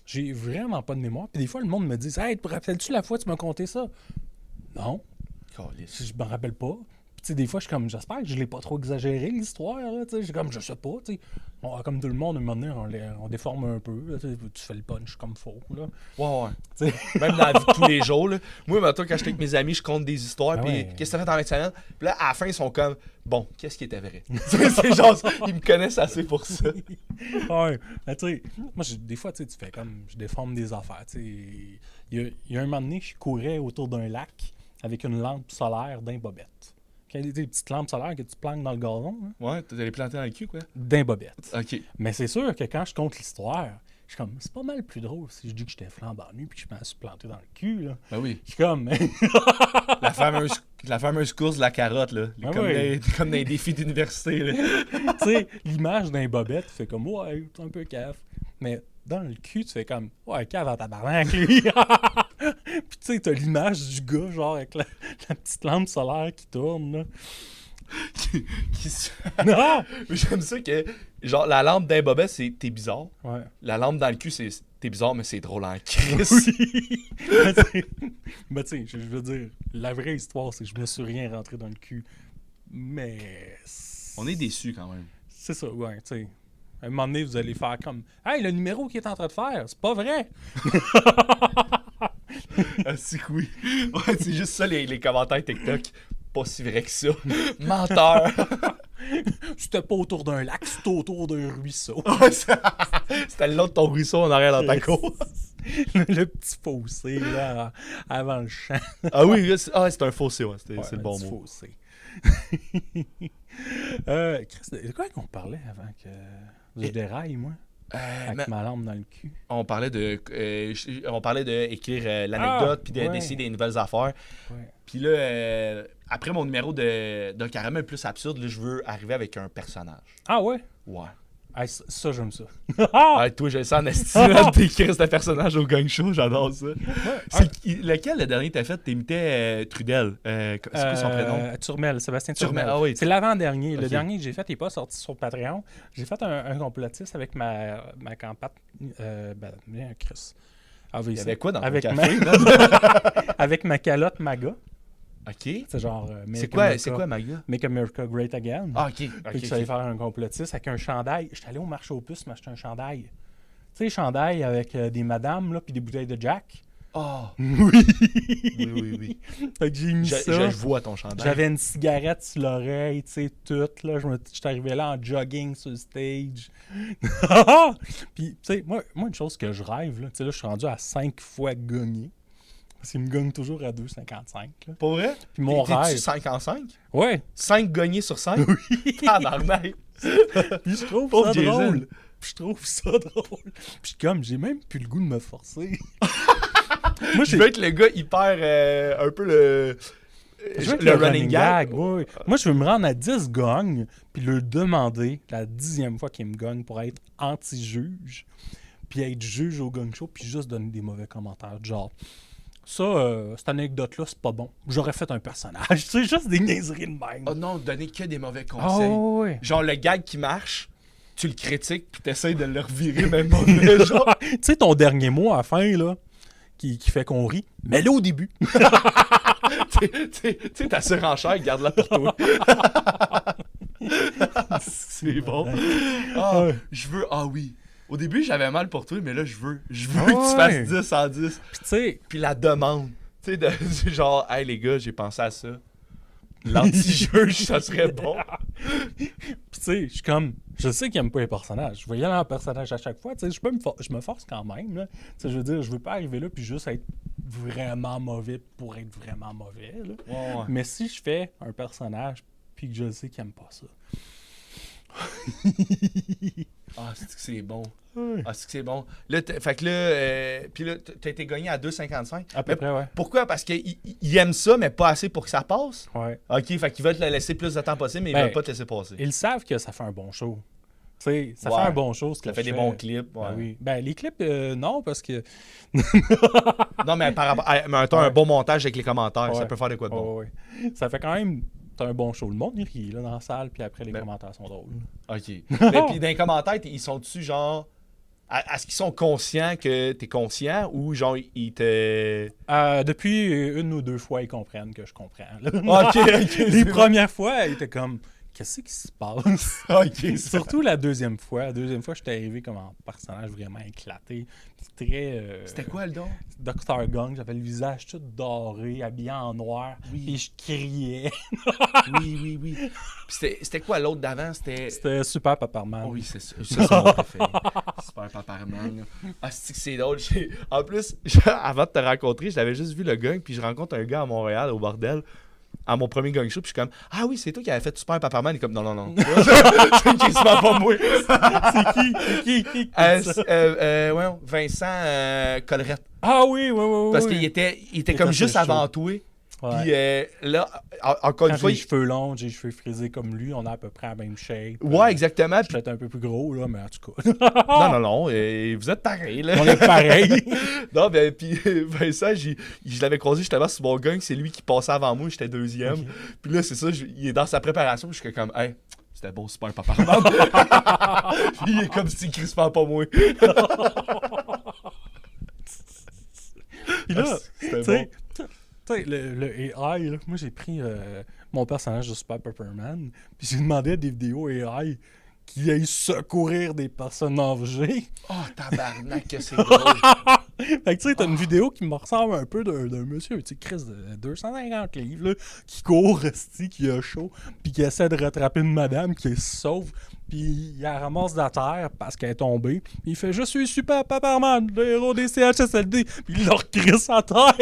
J'ai vraiment pas de mémoire. Puis des fois, le monde me dit « Hey, te rappelles-tu la fois que tu m'as conté ça? » Non. Je me rappelle pas. Tu sais, des fois, je suis comme, j'espère que je l'ai pas trop exagéré, l'histoire, là, tu sais. Je sais pas, tu sais. Comme tout le monde, à un moment donné, on déforme un peu, là, tu fais le punch comme faux, là. Ouais. Même dans la vie de tous les jours, là. Moi, maintenant, quand j'étais avec mes amis, je compte des histoires, puis qu'est-ce que t'as fait dans la semaine? Puis là, à la fin, ils sont comme, bon, qu'est-ce qui était vrai? C'est genre, ils me connaissent assez pour ça. Ouais, mais tu sais, moi, des fois, tu fais comme, je déforme des affaires, tu sais. Il y a un moment donné, je courais autour d'un lac avec une lampe solaire d'un bobette. Des petites lampes solaires que tu plantes dans le gazon. Hein? Ouais, tu les planter dans le cul, quoi. D'un bobette. OK. Mais c'est sûr que quand je compte l'histoire, je suis comme, c'est pas mal plus drôle si je dis que j'étais flambant nu puis que je me suis planté dans le cul, là. Ben oui. Je suis comme... la fameuse course de la carotte, là. Comme dans les défis d'université, là. Tu sais, l'image d'un bobette, tu fais comme, ouais, t'es un peu cave. Mais dans le cul, tu fais comme, ouais, cave en tabarnak, lui. Puis tu sais, t'as l'image du gars, genre, avec la petite lampe solaire qui tourne, là. Non! J'aime ça que, genre, la lampe d'un bobet, c'est t'es bizarre. Ouais. La lampe dans le cul, c'est t'es bizarre, mais c'est drôle en crise. Oui. Mais tu sais, je veux dire, la vraie histoire, c'est que je me suis rien rentré dans le cul. Mais... On est déçus, quand même. C'est ça, ouais, tu sais. À un moment donné, vous allez faire comme, hey, le numéro qu'il est en train de faire, c'est pas vrai! Ah, c'est que oui. Ouais, c'est juste ça, les commentaires TikTok. Pas si vrai que ça. Menteur! C'était pas autour d'un lac, c'était autour d'un ruisseau. C'était le long de ton ruisseau en arrière dans ta cour. Le petit fossé, là, avant le champ. Ah oui, c'est un fossé, ouais. C'est le bon mot. Fossé. Chris, de quoi qu'on parlait avant que je déraille, moi? Avec ma lampe dans le cul. On parlait de écrire l'anecdote puis d'essayer des nouvelles affaires. Ouais. Puis là, après mon numéro d'un caramel plus absurde, là, je veux arriver avec un personnage. Ah ouais? Ouais. Ah, ça, j'aime ça. Toi, je le sens en estime d'écrire ce personnage au gang show, j'adore ça. Lequel, le dernier que t'as fait, t'imitais Trudel? C'est quoi son prénom? Turmel, Sébastien Turmel. Ah oui. C'est l'avant-dernier. Okay. Le dernier que j'ai fait, il n'est pas sorti sur Patreon. J'ai fait un complotiste avec ma campagne. Chris. Il y avait quoi dans ton avec café? avec ma calotte MAGA. OK. C'est genre... c'est quoi MAGA? Make America Great Again. Ah, OK. Puis que j'allais faire un complotiste avec un chandail. J'étais allé au marché aux puces m'acheter un chandail. Tu sais, chandail avec des madames, là, puis des bouteilles de Jack. Oh! Oui! Oui. Fait que j'ai mis ça. Je vois ton chandail. J'avais une cigarette sur l'oreille, tu sais, toute, là. J'étais arrivé là en jogging sur le stage. Puis, tu sais, moi, une chose que je rêve, là, tu sais, là, je suis rendu à 5 fois gagné. Parce qu'il me gagne toujours à 2,55. Pour vrai? Puis mon rêve... T'es-tu 5 en 5? Ouais. 5 gagnés sur 5? Oui. Tabarnak! Puis je trouve ça drôle. Puis comme, j'ai même plus le goût de me forcer. Moi, je veux être le gars hyper... un peu le running gag. Oui. Moi, je veux me rendre à 10 gagnes, puis leur demander la 10e fois qu'il me gagne pour être anti-juge, puis être juge au gang show, puis juste donner des mauvais commentaires. Genre, ça, cette anecdote-là, c'est pas bon. J'aurais fait un personnage. C'est juste des niaiseries de même. Oh non, donner que des mauvais conseils. Oh, oui. Genre, le gag qui marche, tu le critiques, puis t'essayes de le revirer même mauvais. Genre, tu sais, ton dernier mot à la fin, là, qui fait qu'on rit, mets-le au début. tu sais, ta surenchère, garde-la pour toi. C'est bon. Je veux... Ah oui. Au début, j'avais mal pour toi, mais là, je veux que tu fasses 10 en 10. Puis tu sais... Puis la demande. Tu sais, genre, hey les gars, j'ai pensé à ça. L'anti-juge, ça serait bon. Puis tu sais, je suis comme... Je sais qu'il aime pas les personnages. Je vais y aller en personnage à chaque fois. Tu sais, je me force quand même. Là. Tu sais, je veux dire, je veux pas arriver là puis juste être vraiment mauvais pour être vraiment mauvais. Là. Ouais. Mais si je fais un personnage puis que je sais qu'il aime pas ça... c'est que c'est bon. Ouais. C'est que c'est bon. Là, fait que là, puis là, t'as été gagné à 2,55. À peu près, ouais. Pourquoi? Parce qu'il aime ça, mais pas assez pour que ça passe? Ouais. OK, fait qu'ils veulent te le laisser plus de temps possible, mais ils veulent pas te laisser passer. Ils savent que ça fait un bon show. Tu sais, ça fait un bon show. Ça fait des bons clips. Ouais. Ben oui. Ben, les clips, non, parce que... Non, mais par rapport à un bon montage avec les commentaires, ça peut faire de quoi de bon. Ouais. Ça fait quand même... C'est un bon show. Le monde, il rit là, dans la salle, puis après, les commentaires sont drôles. OK. Mais puis dans les commentaires, ils sont dessus genre Est-ce qu'ils sont conscients que t'es conscient ou genre ils te... Depuis 1 ou 2 fois, ils comprennent que je comprends. Là. OK. Les premières fois, ils étaient comme... Qu'est-ce qui se passe? OK. Surtout la deuxième fois. La deuxième fois, j'étais arrivé comme un personnage vraiment éclaté. C'était quoi le don? Dr. Gong, j'avais le visage tout doré, habillé en noir. Oui. Et je criais. Oui. Puis c'était quoi l'autre d'avant? C'était Super Paparman. Oh oui, c'est ça. Ça, c'est mon préféré. Super Paparman. Ah, c'est drôle. En plus, avant de te rencontrer, j'avais juste vu le gang, puis je rencontre un gars à Montréal, au bordel, à mon premier gang show, puis je suis comme « Ah oui, c'est toi qui avais fait Super Paparman. » Il est comme « Non. C'est quasiment pas moi. » C'est qui? Ouais, Vincent Collerette. Ah oui. Parce qu'il était comme juste avant toi. Ouais. Puis là, encore une Quand fois... j'ai les cheveux longs, j'ai les cheveux frisés comme lui, on a à peu près la même shape. Ouais, exactement. Je suis peut-être un peu plus gros, là, mais en tout cas. Non, vous êtes pareils, là. On est pareil. Non, ben, puis Vincent, je l'avais croisé justement sur mon gang, c'est lui qui passait avant moi, j'étais deuxième. Okay. Puis là, c'est ça, il est dans sa préparation, puis je suis comme, hey, c'était beau, Super Paparman. Puis il est comme si crispant pas moi. Puis là, c'était bon. Tu sais, le AI, là, moi j'ai pris mon personnage de Super Paparman, puis j'ai demandé à des vidéos AI qui aillent secourir des personnes âgées. Oh, tabarnak, que c'est drôle! Fait que tu sais, t'as une vidéo qui me ressemble un peu d'un monsieur, tu sais, Chris de 250 livres, là, qui court, qui a chaud, puis qui essaie de rattraper une madame qui se sauve, puis il la ramasse de la terre parce qu'elle est tombée, puis il fait « Je suis Super Paparman, le héros des CHSLD », puis il leur crisse à terre.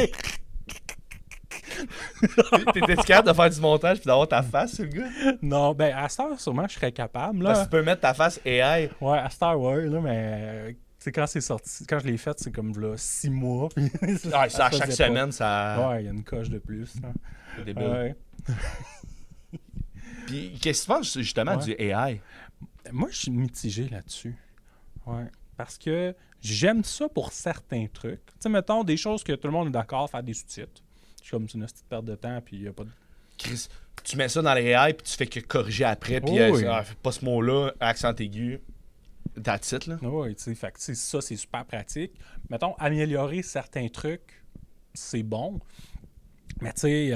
T'étais-tu capable de faire du montage puis d'avoir ta face sur le gars? Non, ben à cette heure, sûrement, je serais capable. Là. Parce que tu peux mettre ta face AI. Ouais, à cette heure, ouais, là, mais quand c'est sorti, quand je l'ai fait, c'est comme là 6 mois. Puis ça, chaque semaine, ça... Ouais, il y a une coche de plus. Là. C'est débile. Ouais. Puis qu'est-ce que tu penses justement du AI? Moi, je suis mitigé là-dessus. Ouais. Parce que j'aime ça pour certains trucs. Tu sais, mettons, des choses que tout le monde est d'accord, faire des sous-titres. Comme c'est une petite perte de temps, puis il n'y a pas de... Chris, tu mets ça dans les AI, puis tu fais que corriger après, puis pas ce mot-là, accent aigu, that's it, là. Oui, tu sais, fait que ça, c'est super pratique. Mettons, améliorer certains trucs, c'est bon. Mais tu sais,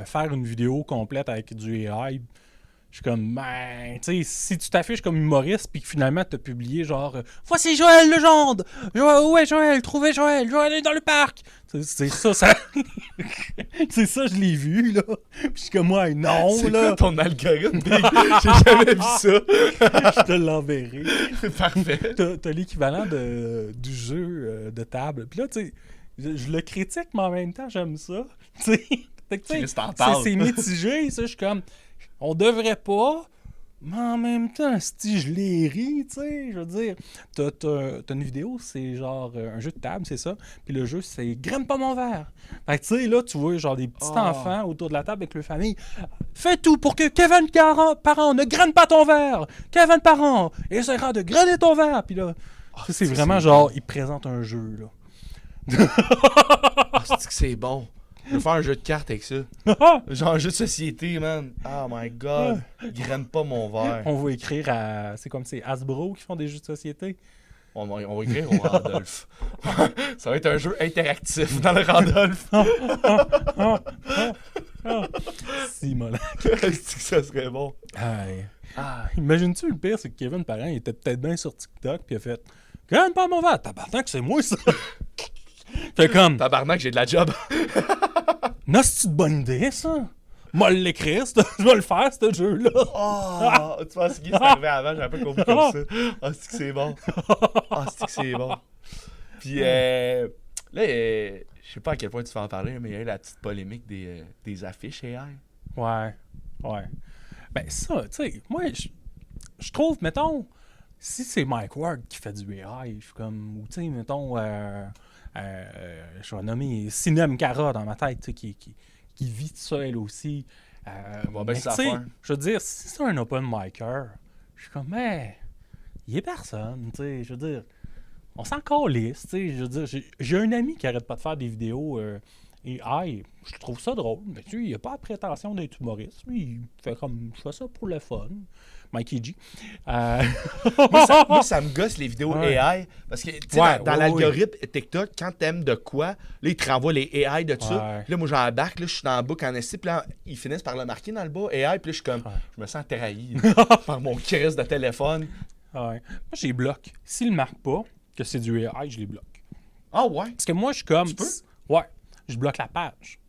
faire une vidéo complète avec du AI... Je suis comme, ben, tu sais, si tu t'affiches comme humoriste puis que finalement t'as publié genre voici Joël Legendre! Ouais, Joël, trouvez Joël est dans le parc! C'est ça. C'est ça, je l'ai vu, là. Puis je suis comme, ouais, non, c'est là. C'est quoi ton algorithme, Big? J'ai jamais vu ça. Je te l'enverrai. Parfait. T'as l'équivalent du jeu de table. Puis là, tu sais, je le critique, mais en même temps, j'aime ça. Tu sais, c'est mitigé, ça. Je suis comme. On devrait pas, mais en même temps, si je les ris, tu sais, je veux dire, t'as une vidéo, c'est genre un jeu de table, c'est ça, puis le jeu, c'est « Graine pas mon verre ». Fait que tu sais, là, tu vois genre des petits enfants autour de la table avec leur famille. « Fais tout pour que Kevin Parent ne graine pas ton verre! Kevin Parent essaiera de grainer ton verre! » Puis là, c'est vraiment genre, ils présentent un jeu, là. C'est que c'est bon. Je vais faire un jeu de cartes avec ça. Genre un jeu de société, man. Oh my god. Graine pas mon verre. On va écrire à... C'est comme c'est Hasbro qui font des jeux de société. On va écrire au Randolph. Ça va être un jeu interactif dans le Randolph. Si, mollet. Ça serait bon. Imagine-tu, le pire, c'est que Kevin Parent, il était peut-être bien sur TikTok, puis il a fait « Graine pas mon verre! Tabarnak, c'est moi, ça! » Fait comme... Tabarnak, j'ai de la job. Non, c'est une bonne idée, ça. Moi, l'écrire, je vais le faire, ce jeu-là. Oh, tu penses qu'il s'est arrivé avant, j'ai un peu compris comme ça. Ah, c'est que c'est bon. Ah, c'est que c'est bon. Puis, là, je sais pas à quel point tu vas en parler, mais il y a eu la petite polémique des affiches AI. Ouais. Ben, ça, tu sais, moi, je trouve, mettons, si c'est Mike Ward qui fait du AI, je suis comme, ou tu sais, mettons, je vais nommer Sinem Cara dans ma tête, tu sais, qui vit de ça, elle aussi. Je veux dire, si c'est un open micer, je suis comme, mais il est personne, tu sais, je veux dire, on s'en calisse, tu sais, je veux dire, j'ai un ami qui arrête pas de faire des vidéos AI, je trouve ça drôle. Mais tu sais, il n'a pas la prétention d'être humoriste. Lui, il fait comme, je fais ça pour le fun. Mikey G. Moi, ça me gosse les vidéos AI. Parce que, tu sais, dans l'algorithme TikTok, quand t'aimes de quoi, là, ils te renvoient les AI de ça. Là, moi, j'embarque, là, je suis dans le boucle en esti, puis là, ils finissent par le marquer dans le bas, AI, puis là, je suis comme, je me sens trahi par mon crise de téléphone. Moi, je les bloque. S'ils ne marquent pas que c'est du AI, je les bloque. Ah ouais? Parce que moi, je suis comme... Tu peux? Ouais, je bloque la page.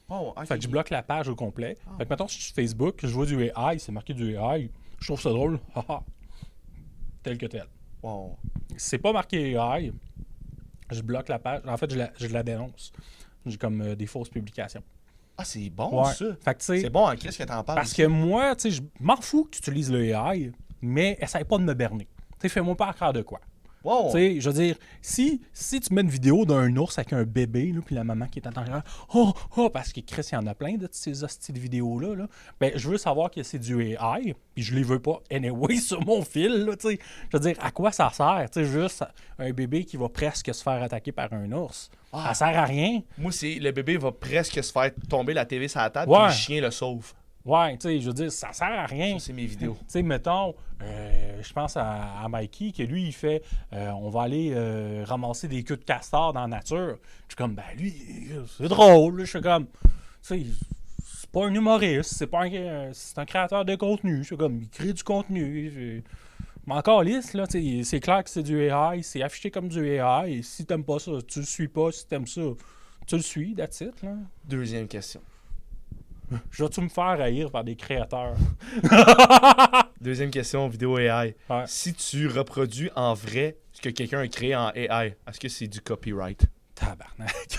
Oh, okay. Fait que je bloque la page au complet. Fait que maintenant, je suis sur Facebook, je vois du AI, c'est marqué du AI, je trouve ça drôle. Tel que tel. Wow. Si c'est pas marqué AI, je bloque la page. En fait, je la dénonce. J'ai comme des fausses publications. Ah, c'est bon, ça. Fait que, c'est bon, qu'est-ce que t'en parles? Parce que moi, tu sais, je m'en fous que tu utilises le AI, mais essaye pas de me berner. Tu sais, fais-moi pas croire de quoi. Wow. Tu sais, je veux dire, si tu mets une vidéo d'un ours avec un bébé, là, puis la maman qui est en arrière, parce que Chris, il y en a plein de ces hosties de vidéos-là, là, ben, je veux savoir que c'est du AI, puis je les veux pas anyway sur mon fil, là, tu sais. Je veux dire, à quoi ça sert? Tu sais, juste un bébé qui va presque se faire attaquer par un ours. Ça sert à rien. Moi, c'est le bébé va presque se faire tomber la TV sur la table, puis le chien le sauve. Ouais, tu sais, je veux dire, ça sert à rien. Ça, c'est mes vidéos. Tu sais, mettons, je pense à Mikey, que lui, il fait, on va aller ramasser des queues de castor dans la nature. Je suis comme, ben lui, c'est drôle. Je suis comme, tu sais, c'est pas un humoriste, c'est un créateur de contenu. Je suis comme, il crée du contenu. Mais encore lisse, là, tu sais, c'est clair que c'est du AI, c'est affiché comme du AI. Et si t'aimes pas ça, tu le suis pas. Si t'aimes ça, tu le suis, that's it, là. Deuxième question. Je vais-tu me faire haïr par des créateurs? Deuxième question, vidéo AI. Ouais. Si tu reproduis en vrai ce que quelqu'un a créé en AI, est-ce que c'est du copyright? Tabarnak.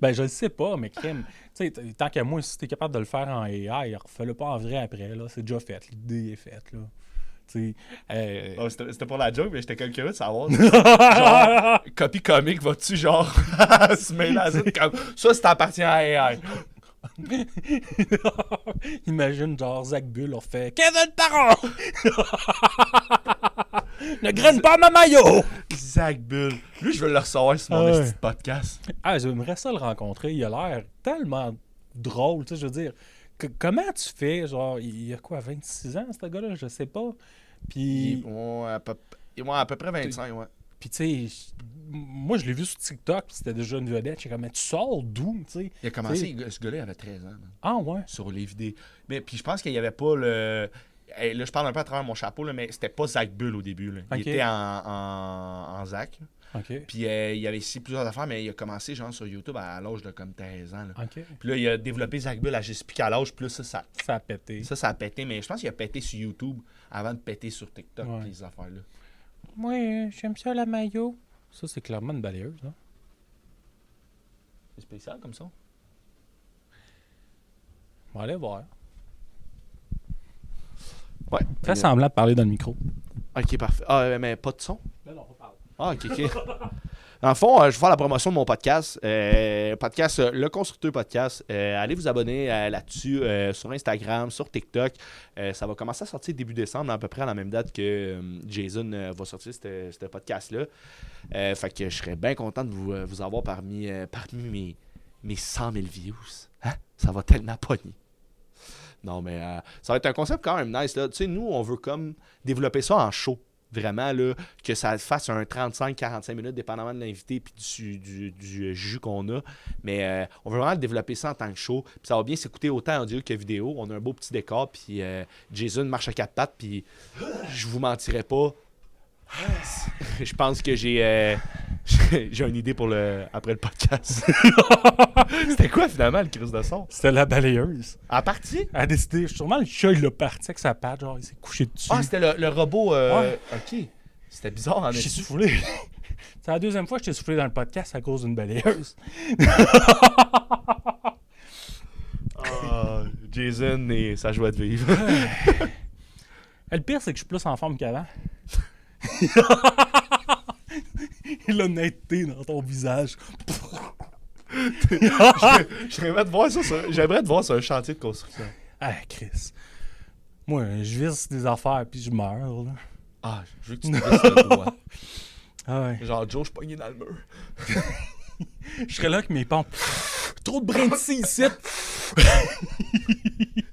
Ben, je le sais pas, mais crème. Tu sais, tant qu'à moi, si t'es capable de le faire en AI, refais-le pas en vrai après, là. C'est déjà fait. L'idée est faite, là. C'était pour la joke, mais j'étais comme curieux de savoir. Genre, copy comique, vas-tu genre se mêler à ça comme ça, ça t'appartient à AI. Imagine, genre, Zach Bull leur fait Kevin Parent! Ne graine pas ma maillot! Zach Bull. Lui, je veux le recevoir sur mon petit podcast. J'aimerais ça le rencontrer. Il a l'air tellement drôle, tu sais, je veux dire. Comment tu fais? Genre, il a quoi, 26 ans, ce gars-là? Je sais pas. Puis... à peu près 25, ouais. Puis, tu sais, moi, je l'ai vu sur TikTok, puis c'était déjà une vedette. J'étais comme, mais tu sors d'où, tu sais? Il a commencé, ce gars-là, il avait 13 ans. Man, ah, ouais? sur les vidéos. Mais puis je pense qu'il n'y avait pas le... Là, je parle un peu à travers mon chapeau, là, mais c'était pas Zach Bull au début. Là. Il était en Zach. Okay. Puis il y avait ici plusieurs affaires, mais il a commencé genre sur YouTube à l'âge de comme 13 ans. Là. Okay. Puis là, il a développé Zach Bull à je sais plus quel âge. Puis là, ça a pété. Ça a pété, mais je pense qu'il a pété sur YouTube avant de péter sur TikTok, les affaires-là. Moi, j'aime ça, la maillot. Ça, c'est clairement une balayeuse, non? C'est spécial comme ça. On va aller voir. Ouais. Fais semblant de parler dans le micro. Ok, parfait. Ah, mais pas de son? Non, on parle. Ah, ok. Dans le fond, je vais faire la promotion de mon podcast. Le Constructeur Podcast. Allez vous abonner là-dessus sur Instagram, sur TikTok. Ça va commencer à sortir début décembre, à peu près à la même date que Jason va sortir ce podcast-là. Fait que je serais bien content de vous avoir parmi mes 100 000 views. Hein? Ça va tellement pogner. Non, mais ça va être un concept quand même nice. Tu sais, nous, on veut comme développer ça en show. Vraiment, là, que ça fasse un 35-45 minutes, dépendamment de l'invité et du jus qu'on a. Mais on veut vraiment développer ça en tant que show. Puis ça va bien s'écouter autant en audio que vidéo. On a un beau petit décor. Puis Jason marche à quatre pattes. Puis je vous mentirais pas. Je pense que j'ai une idée pour après le podcast. C'était quoi finalement le crise de son? C'était la balayeuse. À partie? Elle a décidé. Sûrement le chat, il l'a parti avec sa patte. Genre, il s'est couché dessus. Ah, c'était le robot. Ouais. Ok. C'était bizarre en effet. J'ai soufflé. C'est la deuxième fois que je t'ai soufflé dans le podcast à cause d'une balayeuse. Jason et sa joie de vivre. Le pire, c'est que je suis plus en forme qu'avant. L'honnêteté dans ton visage. J'aimerais te voir sur un chantier de construction. Ah, Chris. Moi, je vise des affaires puis je meurs. Là. Ah, je veux que tu te visses le doigt. Ah ouais. Genre, Joe, je suis pogné dans le mur. Je serais là avec mes pompes. Trop de brin de scie ici.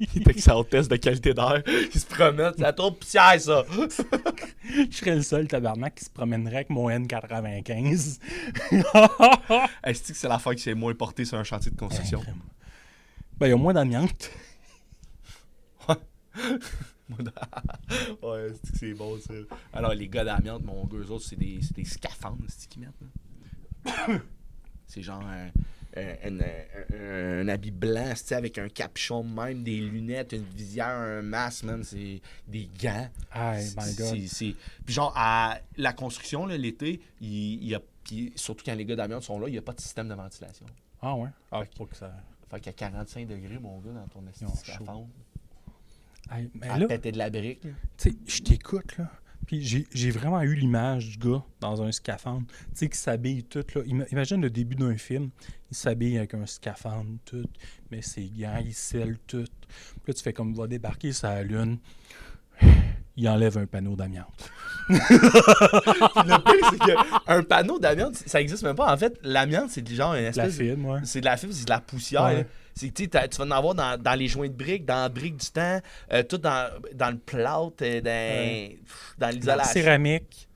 Il était que ça au test de qualité d'air. Il se promène. C'est trop de poussière, ça. Je serais le seul tabarnak qui se promènerait avec mon N95. Est-ce que c'est l'affaire qui s'est moins portée sur un chantier de construction? Ben, il y a moins d'amiante. Ouais, c'est bon, ça. Alors, les gars d'amiante, mon gars, eux autres, c'est des scaphandres, c'est qu'ils mettent. Là. C'est genre un habit blanc, avec un capuchon même, des lunettes, une visière, un masque, même, c'est des gants. Hey, my God. Puis genre, à la construction, là, l'été, il y a, puis surtout quand les gars d'amiante sont là, il n'y a pas de système de ventilation. Ah ouais? Ah, pour que ça... Fait qu'à 45 degrés, mon gars, dans ton scaphandre. Hey, mais à là, péter de la brique. Tu sais, je t'écoute, là. Puis j'ai vraiment eu l'image du gars dans un scaphandre, tu sais, qui s'habille tout, là. Imagine le début d'un film, il s'habille avec un scaphandre, tout, mais ses gants, il scelle tout. Puis là, tu fais comme, il va débarquer sur la lune, il enlève un panneau d'amiante. Le pire, c'est qu'un panneau d'amiante, ça existe même pas. En fait, l'amiante, c'est genre une espèce... La fibre, ouais. C'est de la fibre, c'est de la poussière. Ouais. C'est, tu vas en avoir dans les joints de briques, dans la brique du temps, tout dans le plâtre, dans l'isolation. Dans la céramique.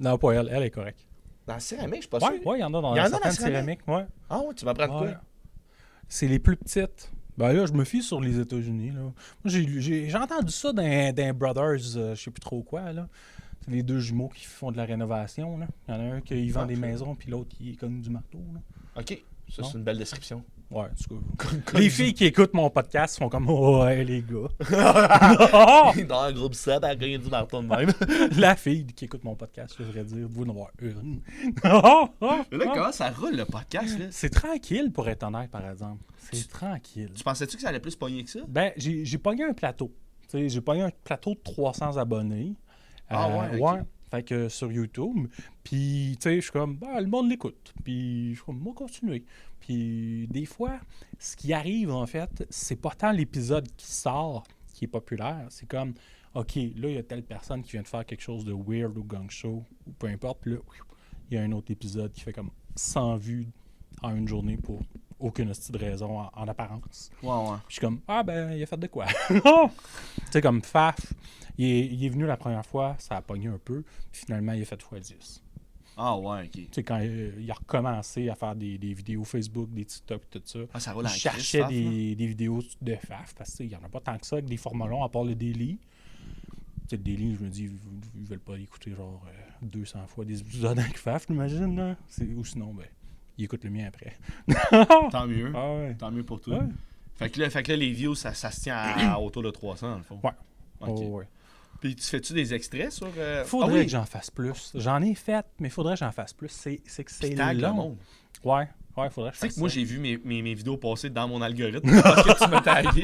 Non, pas elle est correcte. Dans la céramique, je suis pas sûr. Ouais, il y en a dans certaines céramiques, ouais. Ah ouais, tu m'apprends de quoi? C'est les plus petites. Ben là, je me fie sur les États-Unis, là. Moi, j'ai entendu ça d'un Brothers, je sais plus trop quoi, là. C'est les deux jumeaux qui font de la rénovation, là. Il y en a un qui vend des maisons, puis l'autre qui cogne du marteau, là. OK. Ça, c'est une belle description. Ouais, en tout cas. Les filles qui écoutent mon podcast font comme « Oh, ouais, les gars. » Dans un groupe 7, à gagner du marteau de même. La fille qui écoute mon podcast, je devrais dire, vous en avoir une. Mais là, comment ça roule, le podcast, là? C'est tranquille, pour être honnête, par exemple. C'est tranquille. Tu pensais-tu que ça allait plus pogner que ça? Ben, j'ai pogné un plateau. T'sais, j'ai pogné un plateau de 300 abonnés. Ouais. Fait que sur YouTube. Puis, tu sais, je suis comme, ben, le monde l'écoute. Puis, je suis comme, moi, continuer. Puis, des fois, ce qui arrive, en fait, c'est pas tant l'épisode qui sort qui est populaire. C'est comme, OK, là, il y a telle personne qui vient de faire quelque chose de weird ou gang show, ou peu importe. Puis là, il y a un autre épisode qui fait comme 100 vues en une journée pour aucune hostie de raison en apparence. Ouais. Puis je suis comme, ah ben, il a fait de quoi? Tu sais, comme Faf, il est venu la première fois, ça a pogné un peu, puis finalement, il a fait x10. Ah ouais, OK. Tu sais, quand il a recommencé à faire des vidéos Facebook, des TikTok, tout ça, ça roule il cherchait des vidéos de Faf, parce qu'il n'y en a pas tant que ça avec des formats longs, à part le Daily. Tu sais, le Daily, je me dis, ils veulent pas écouter genre 200 fois des épisodes avec Faf, j'imagine, là. Ou sinon, ben, ils écoutent le mien après. Tant mieux. Ah ouais. Tant mieux pour toi. Ouais. Fait que là, les views, ça se tient à autour de 300, dans le fond. Ouais. OK. Ouais. Puis tu fais-tu des extraits sur... Faudrait que j'en fasse plus. J'en ai fait, mais faudrait que j'en fasse plus. C'est que c'est long. Ouais, faudrait que je fasse ça. Moi, j'ai vu mes vidéos passer dans mon algorithme parce que tu m'as tagué.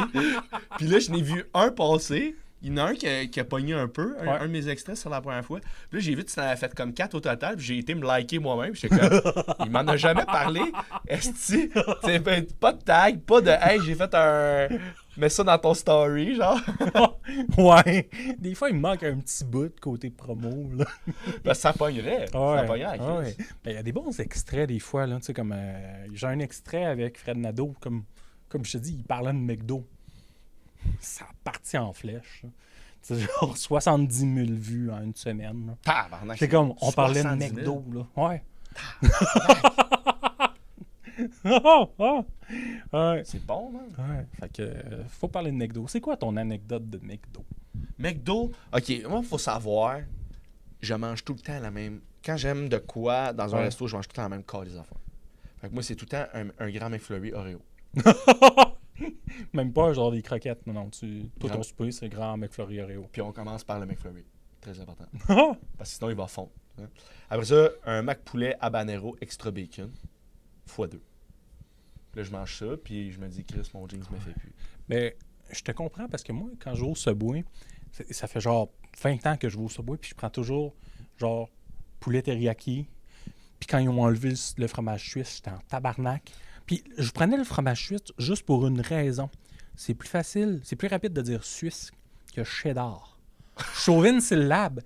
Puis là, je n'ai vu un passer. Il y en a un qui a pogné un peu, un de mes extraits sur la première fois. Puis là, j'ai vu que tu en avais fait comme 4 au total. Puis j'ai été me liker moi-même. J'étais comme, il m'en a jamais parlé. Est-ce que pas de tag, pas de hey, j'ai fait un. Mets ça dans ton story, genre. Ouais. Des fois, il me manque un petit bout de côté promo, là. Ben, ça pognerait. Ça pognerait. Ben, il y a des bons extraits, des fois, là. Tu sais, comme. J'ai un extrait avec Fred Nadeau, comme je te dis, il parlait de McDo. Ça a parti en flèche. C'est genre 70 000 vues en une semaine. C'est comme, on parlait de McDo, là. Ouais. Ouais. C'est bon, man. Ouais. Fait que, faut parler de McDo. C'est quoi ton anecdote de McDo? McDo, OK, moi, il faut savoir, je mange tout le temps la même... Quand j'aime de quoi dans un resto, je mange tout le temps la même calice des affaires. Fait que moi, c'est tout le temps un grand McFlurry Oreo. Même pas genre des croquettes. Non, tout ton souper, c'est grand McFlurry Oreo. Puis on commence par le McFlurry. Très important. Parce que sinon, il va fondre. Hein. Après ça, un Mac poulet habanero extra bacon x2. Puis là, je mange ça, puis je me dis, Chris, mon jeans me fait plus. Mais je te comprends parce que moi, quand je vais au Subway, ça fait genre 20 ans que je vais au Subway, puis je prends toujours genre poulet teriyaki. Puis quand ils ont enlevé le fromage suisse, j'étais en tabarnak. Puis je prenais le fromage suisse juste pour une raison. C'est plus facile, c'est plus rapide de dire suisse que cheddar. Chauvin syllabe.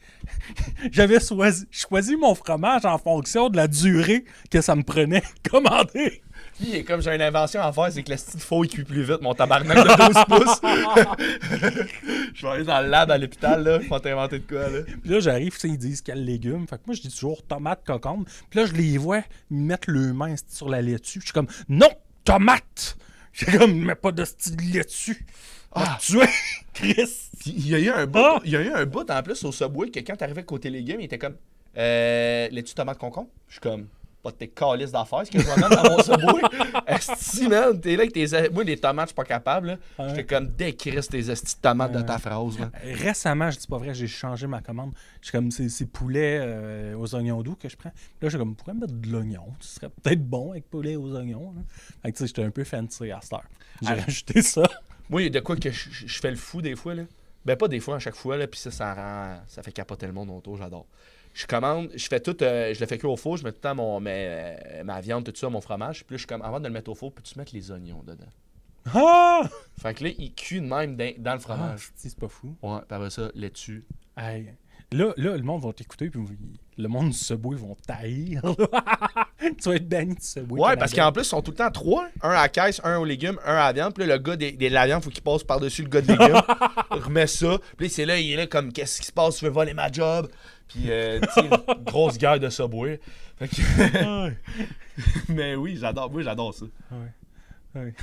J'avais choisi mon fromage en fonction de la durée que ça me prenait commander. Il est comme j'ai une invention à faire, c'est que le style faux il cuit plus vite, mon tabarnak de 12 pouces. Je vais aller dans le lab à l'hôpital, là, pour t'inventer de quoi, là. Puis là, j'arrive, ils disent quels légumes. Fait que moi, je dis toujours tomate, concombre. Puis là, je les vois mettre le main sur la laitue. Je suis comme, non, tomate! Je suis comme, mets pas de style laitue. Tu es Chris! Il y a eu un bout en plus au Subway que quand t'arrivais côté légumes, il était comme, laitue, tomate, concombre. Je suis comme, pas de tes calices d'affaires, ce que je vais mettre dans mon Subway. Esti, man, t'es là avec tes... Moi, les tomates, je suis pas capable, là. J'étais comme, décrisse tes estis de tomates de ta phrase, là. Récemment, je dis pas vrai, j'ai changé ma commande. Je suis comme, c'est poulet aux oignons doux que je prends. Là, je suis comme, pourquoi mettre de l'oignon? Ce serait peut-être bon avec poulet aux oignons. Là. Fait que, tu sais, j'étais un peu fancy à cette heure. J'ai rajouté ça. Moi, il y a de quoi que je fais le fou des fois, là. Ben, pas des fois, à chaque fois, là, puis ça fait capoter le monde autour, j'adore. Je commande, je fais tout, je le fais cuire au four, je mets tout le temps ma viande, tout ça, mon fromage, puis là, je suis comme, avant de le mettre au four, peux-tu mettre les oignons dedans? Ah! Fait que là, il cuit de même dans le fromage. Ah, c'est pas fou. Ouais, puis après ça, laitue. Hey. Là, le monde va t'écouter, puis le monde du Subway vont taillir. Tu vas être banni du Subway. Ouais, parce qu'en plus, ils sont tout le temps 3. Un à la caisse, un aux légumes, un à la viande. Puis là, le gars de la viande, faut qu'il passe par-dessus le gars de légumes. Remet ça. Puis là, il est là comme, qu'est-ce qui se passe? Tu veux voler ma job? Puis, tu sais, grosse guerre de Subway. Fait que... Mais oui, j'adore ça. Ouais.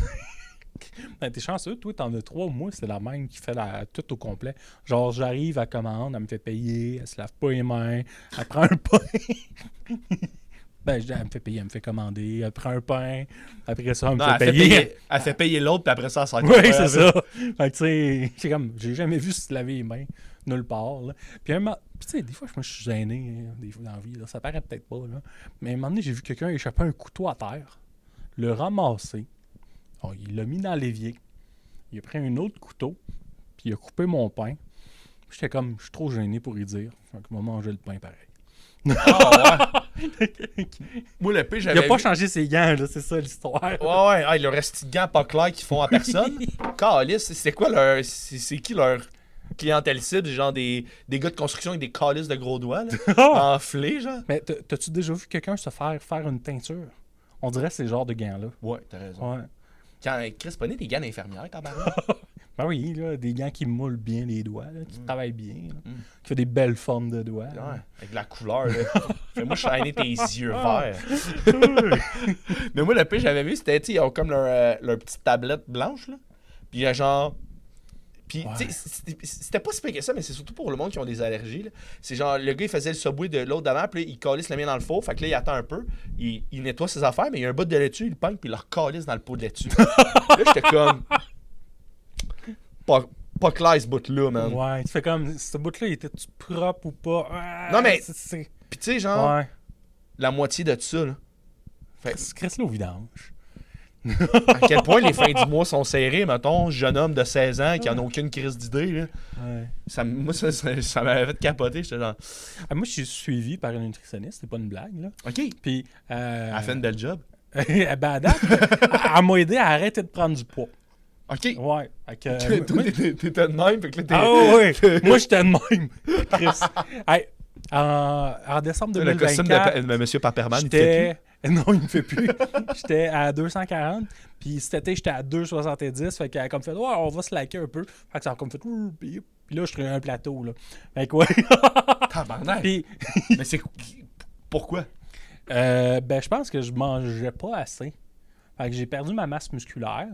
Ben, t'es chanceux, toi, t'en as 3. Moi, c'est la même qui fait tout au complet. Genre, j'arrive à commande, elle me fait payer, elle se lave pas les mains, elle prend un pain. Ben, elle me fait payer, elle me fait commander, elle prend un pain, après ça, elle me fait payer. Elle fait payer l'autre, puis après ça, elle s'en Oui, c'est ça. Fait que, tu sais, c'est comme, j'ai jamais vu se laver les mains nulle part. Là. Puis, tu sais, des fois, je suis gêné, des fois, dans la vie, là, ça paraît peut-être pas, là. Mais à un moment donné, j'ai vu quelqu'un échapper un couteau à terre, le ramasser. Oh, il l'a mis dans l'évier. Il a pris un autre couteau, puis il a coupé mon pain. J'étais comme, je suis trop gêné pour y dire. Fait qu'il m'a mangé le pain pareil. Ah ouais! Moi, le P, j'avais. Il a pas changé ses gants, là, c'est ça l'histoire. Ouais. Ah, il leur reste de gants pas clairs qu'ils font à personne. Calice, c'est quoi leur. C'est qui leur clientèle cible? Genre des gars de construction avec des calices de gros doigts, là, enflés, genre. Mais t'as-tu déjà vu quelqu'un se faire une teinture? On dirait ces genres de gants-là. Ouais, t'as raison. Ouais. Quand Chris prenait des gants d'infirmière, quand même. Ben oui, là, des gants qui moulent bien les doigts, là, qui travaillent bien, qui font des belles formes de doigts. Ouais, avec la couleur, là. Fais-moi shiner tes yeux verts. Mais moi, le pire, j'avais vu, c'était, tu sais, ils ont comme leur petite tablette blanche, là. Puis genre. Puis, tu sais, c'était pas si pire que ça, mais c'est surtout pour le monde qui ont des allergies, là. C'est genre, le gars, il faisait le Subway de l'autre d'avant, puis là, il calisse le mien dans le four. Fait que là, il attend un peu, il nettoie ses affaires, mais il y a un bout de laitue, il peigne, puis il le recalisse dans le pot de laitue. Là, j'étais comme. Pas clair, ce bout-là, man. Ouais, tu fais comme, ce bout-là, il était-tu propre ou pas? Ah, non, mais. Puis, tu sais, genre, la moitié de ça, là. Crisse-le au vidange. À quel point les fins du mois sont serrées, mettons, jeune homme de 16 ans qui n'a aucune crise d'idée, là. Ouais. Ça m'avait fait capoter, j'étais genre. Moi, je suis suivi par un nutritionniste, c'est pas une blague, là. OK. Puis. Elle fait une belle job. Ben, à date, elle m'a aidé à arrêter de prendre du poids. OK. Ouais. Toi, t'étais de même, fait que là, t'es... Ah oui, moi, j'étais de même. Chris. Hey, en décembre 2024... Le costume de M. Paperman, il fait plus. Non, il me fait plus. J'étais à 240, puis cet été, j'étais à 270. Fait qu'elle a comme fait, ouais, on va se laquer un peu. Fait que ça a comme fait, puis là, je trouvais un plateau, là. Fait que ouais. Tabarnak. Puis... Mais c'est... Pourquoi? Ben, je pense que je mangeais pas assez. Fait que j'ai perdu ma masse musculaire.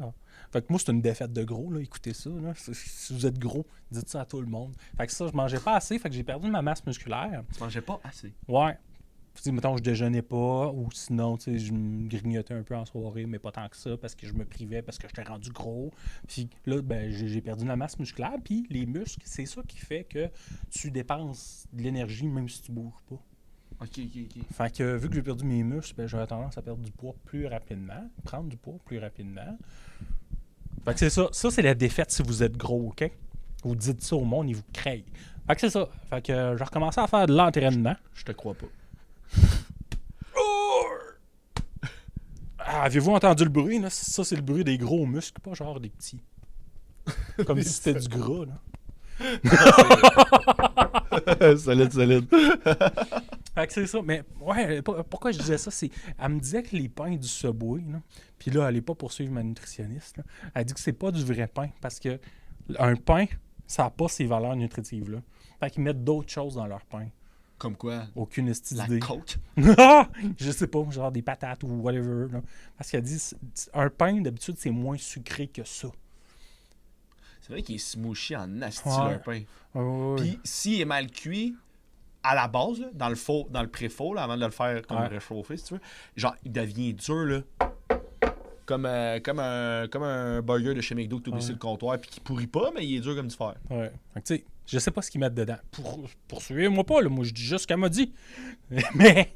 Fait que moi, c'est une défaite de gros, là. Écoutez ça, là. Si vous êtes gros, dites ça à tout le monde. Fait que ça, je mangeais pas assez. Fait que j'ai perdu ma masse musculaire. Tu mangeais pas assez? Ouais. Tu sais, mettons, je déjeunais pas, ou sinon, tu sais, je me grignotais un peu en soirée, mais pas tant que ça, parce que je me privais, parce que j'étais rendu gros. Puis là, ben, j'ai perdu la masse musculaire, puis les muscles, c'est ça qui fait que tu dépenses de l'énergie même si tu bouges pas. OK. Fait que, vu que j'ai perdu mes muscles, ben, j'aurais tendance à perdre du poids plus rapidement, prendre du poids plus rapidement. Fait que c'est ça. Ça, c'est la défaite si vous êtes gros, OK? Vous dites ça au monde, ils vous créent. Fait que c'est ça. Fait que j'ai recommencé à faire de l'entraînement. Je te crois pas. Avez-vous entendu le bruit, là? Ça, c'est le bruit des gros muscles, pas genre des petits. Comme si c'était du gras, là. Solide. Fait que c'est ça. Mais ouais, pourquoi je disais ça? Elle me disait que les pains du Subway, là, puis là, elle n'est pas poursuivre ma nutritionniste, là, elle dit que c'est pas du vrai pain parce que un pain, ça n'a pas ces valeurs nutritives-là. Fait qu'ils mettent d'autres choses dans leur pain. Comme quoi? Aucune idée. La côte? Je sais pas, genre des patates ou whatever. Là. Parce qu'elle dit, un pain, d'habitude, c'est moins sucré que ça. C'est vrai qu'il est smooshy en asti, leur pain. Ouais. Puis s'il est mal cuit, à la base, là, dans le pré-faux, là, avant de le faire comme réchauffer, si tu veux, genre, il devient dur, là. Comme un burger de chez McDo que tu oublies sur le comptoir puis qui pourrit pas, mais il est dur comme du fer. Ouais. Fait que tu sais, je sais pas ce qu'ils mettent dedans. Poursuivez-moi pas, là. Moi, je dis juste ce qu'elle m'a dit. Mais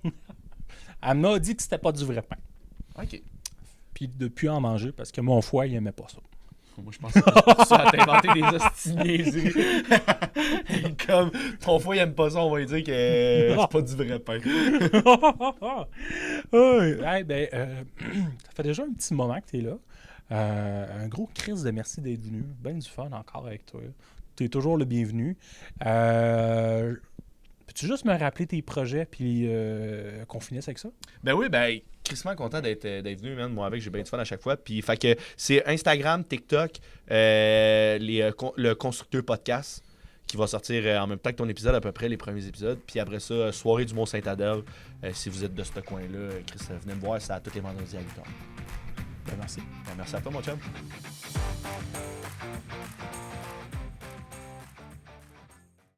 elle m'a dit que c'était pas du vrai pain. OK. Puis depuis en manger, parce que mon foie, il aimait pas ça. Moi, je pense que c'est ça, t'as inventé des hostiniers. Comme, ton foie, il aime pas ça, on va lui dire que c'est pas du vrai pain. Ça fait déjà un petit moment que t'es là. Un gros crise de merci d'être venu. Ben du fun encore avec toi. T'es toujours le bienvenu. Peux-tu juste me rappeler tes projets puis qu'on finisse avec ça? Ben oui, crissement content d'être venu, man. Moi, avec, j'ai bien du fun à chaque fois. Puis, fait que c'est Instagram, TikTok, le Constructeur Podcast qui va sortir en même temps que ton épisode, à peu près les premiers épisodes. Puis après ça, Soirée du Mont-Saint-Adèle. Si vous êtes de ce coin-là, Chris, venez me voir, c'est à tous les vendredis à 8h. Ben, merci. Merci à toi, mon chum.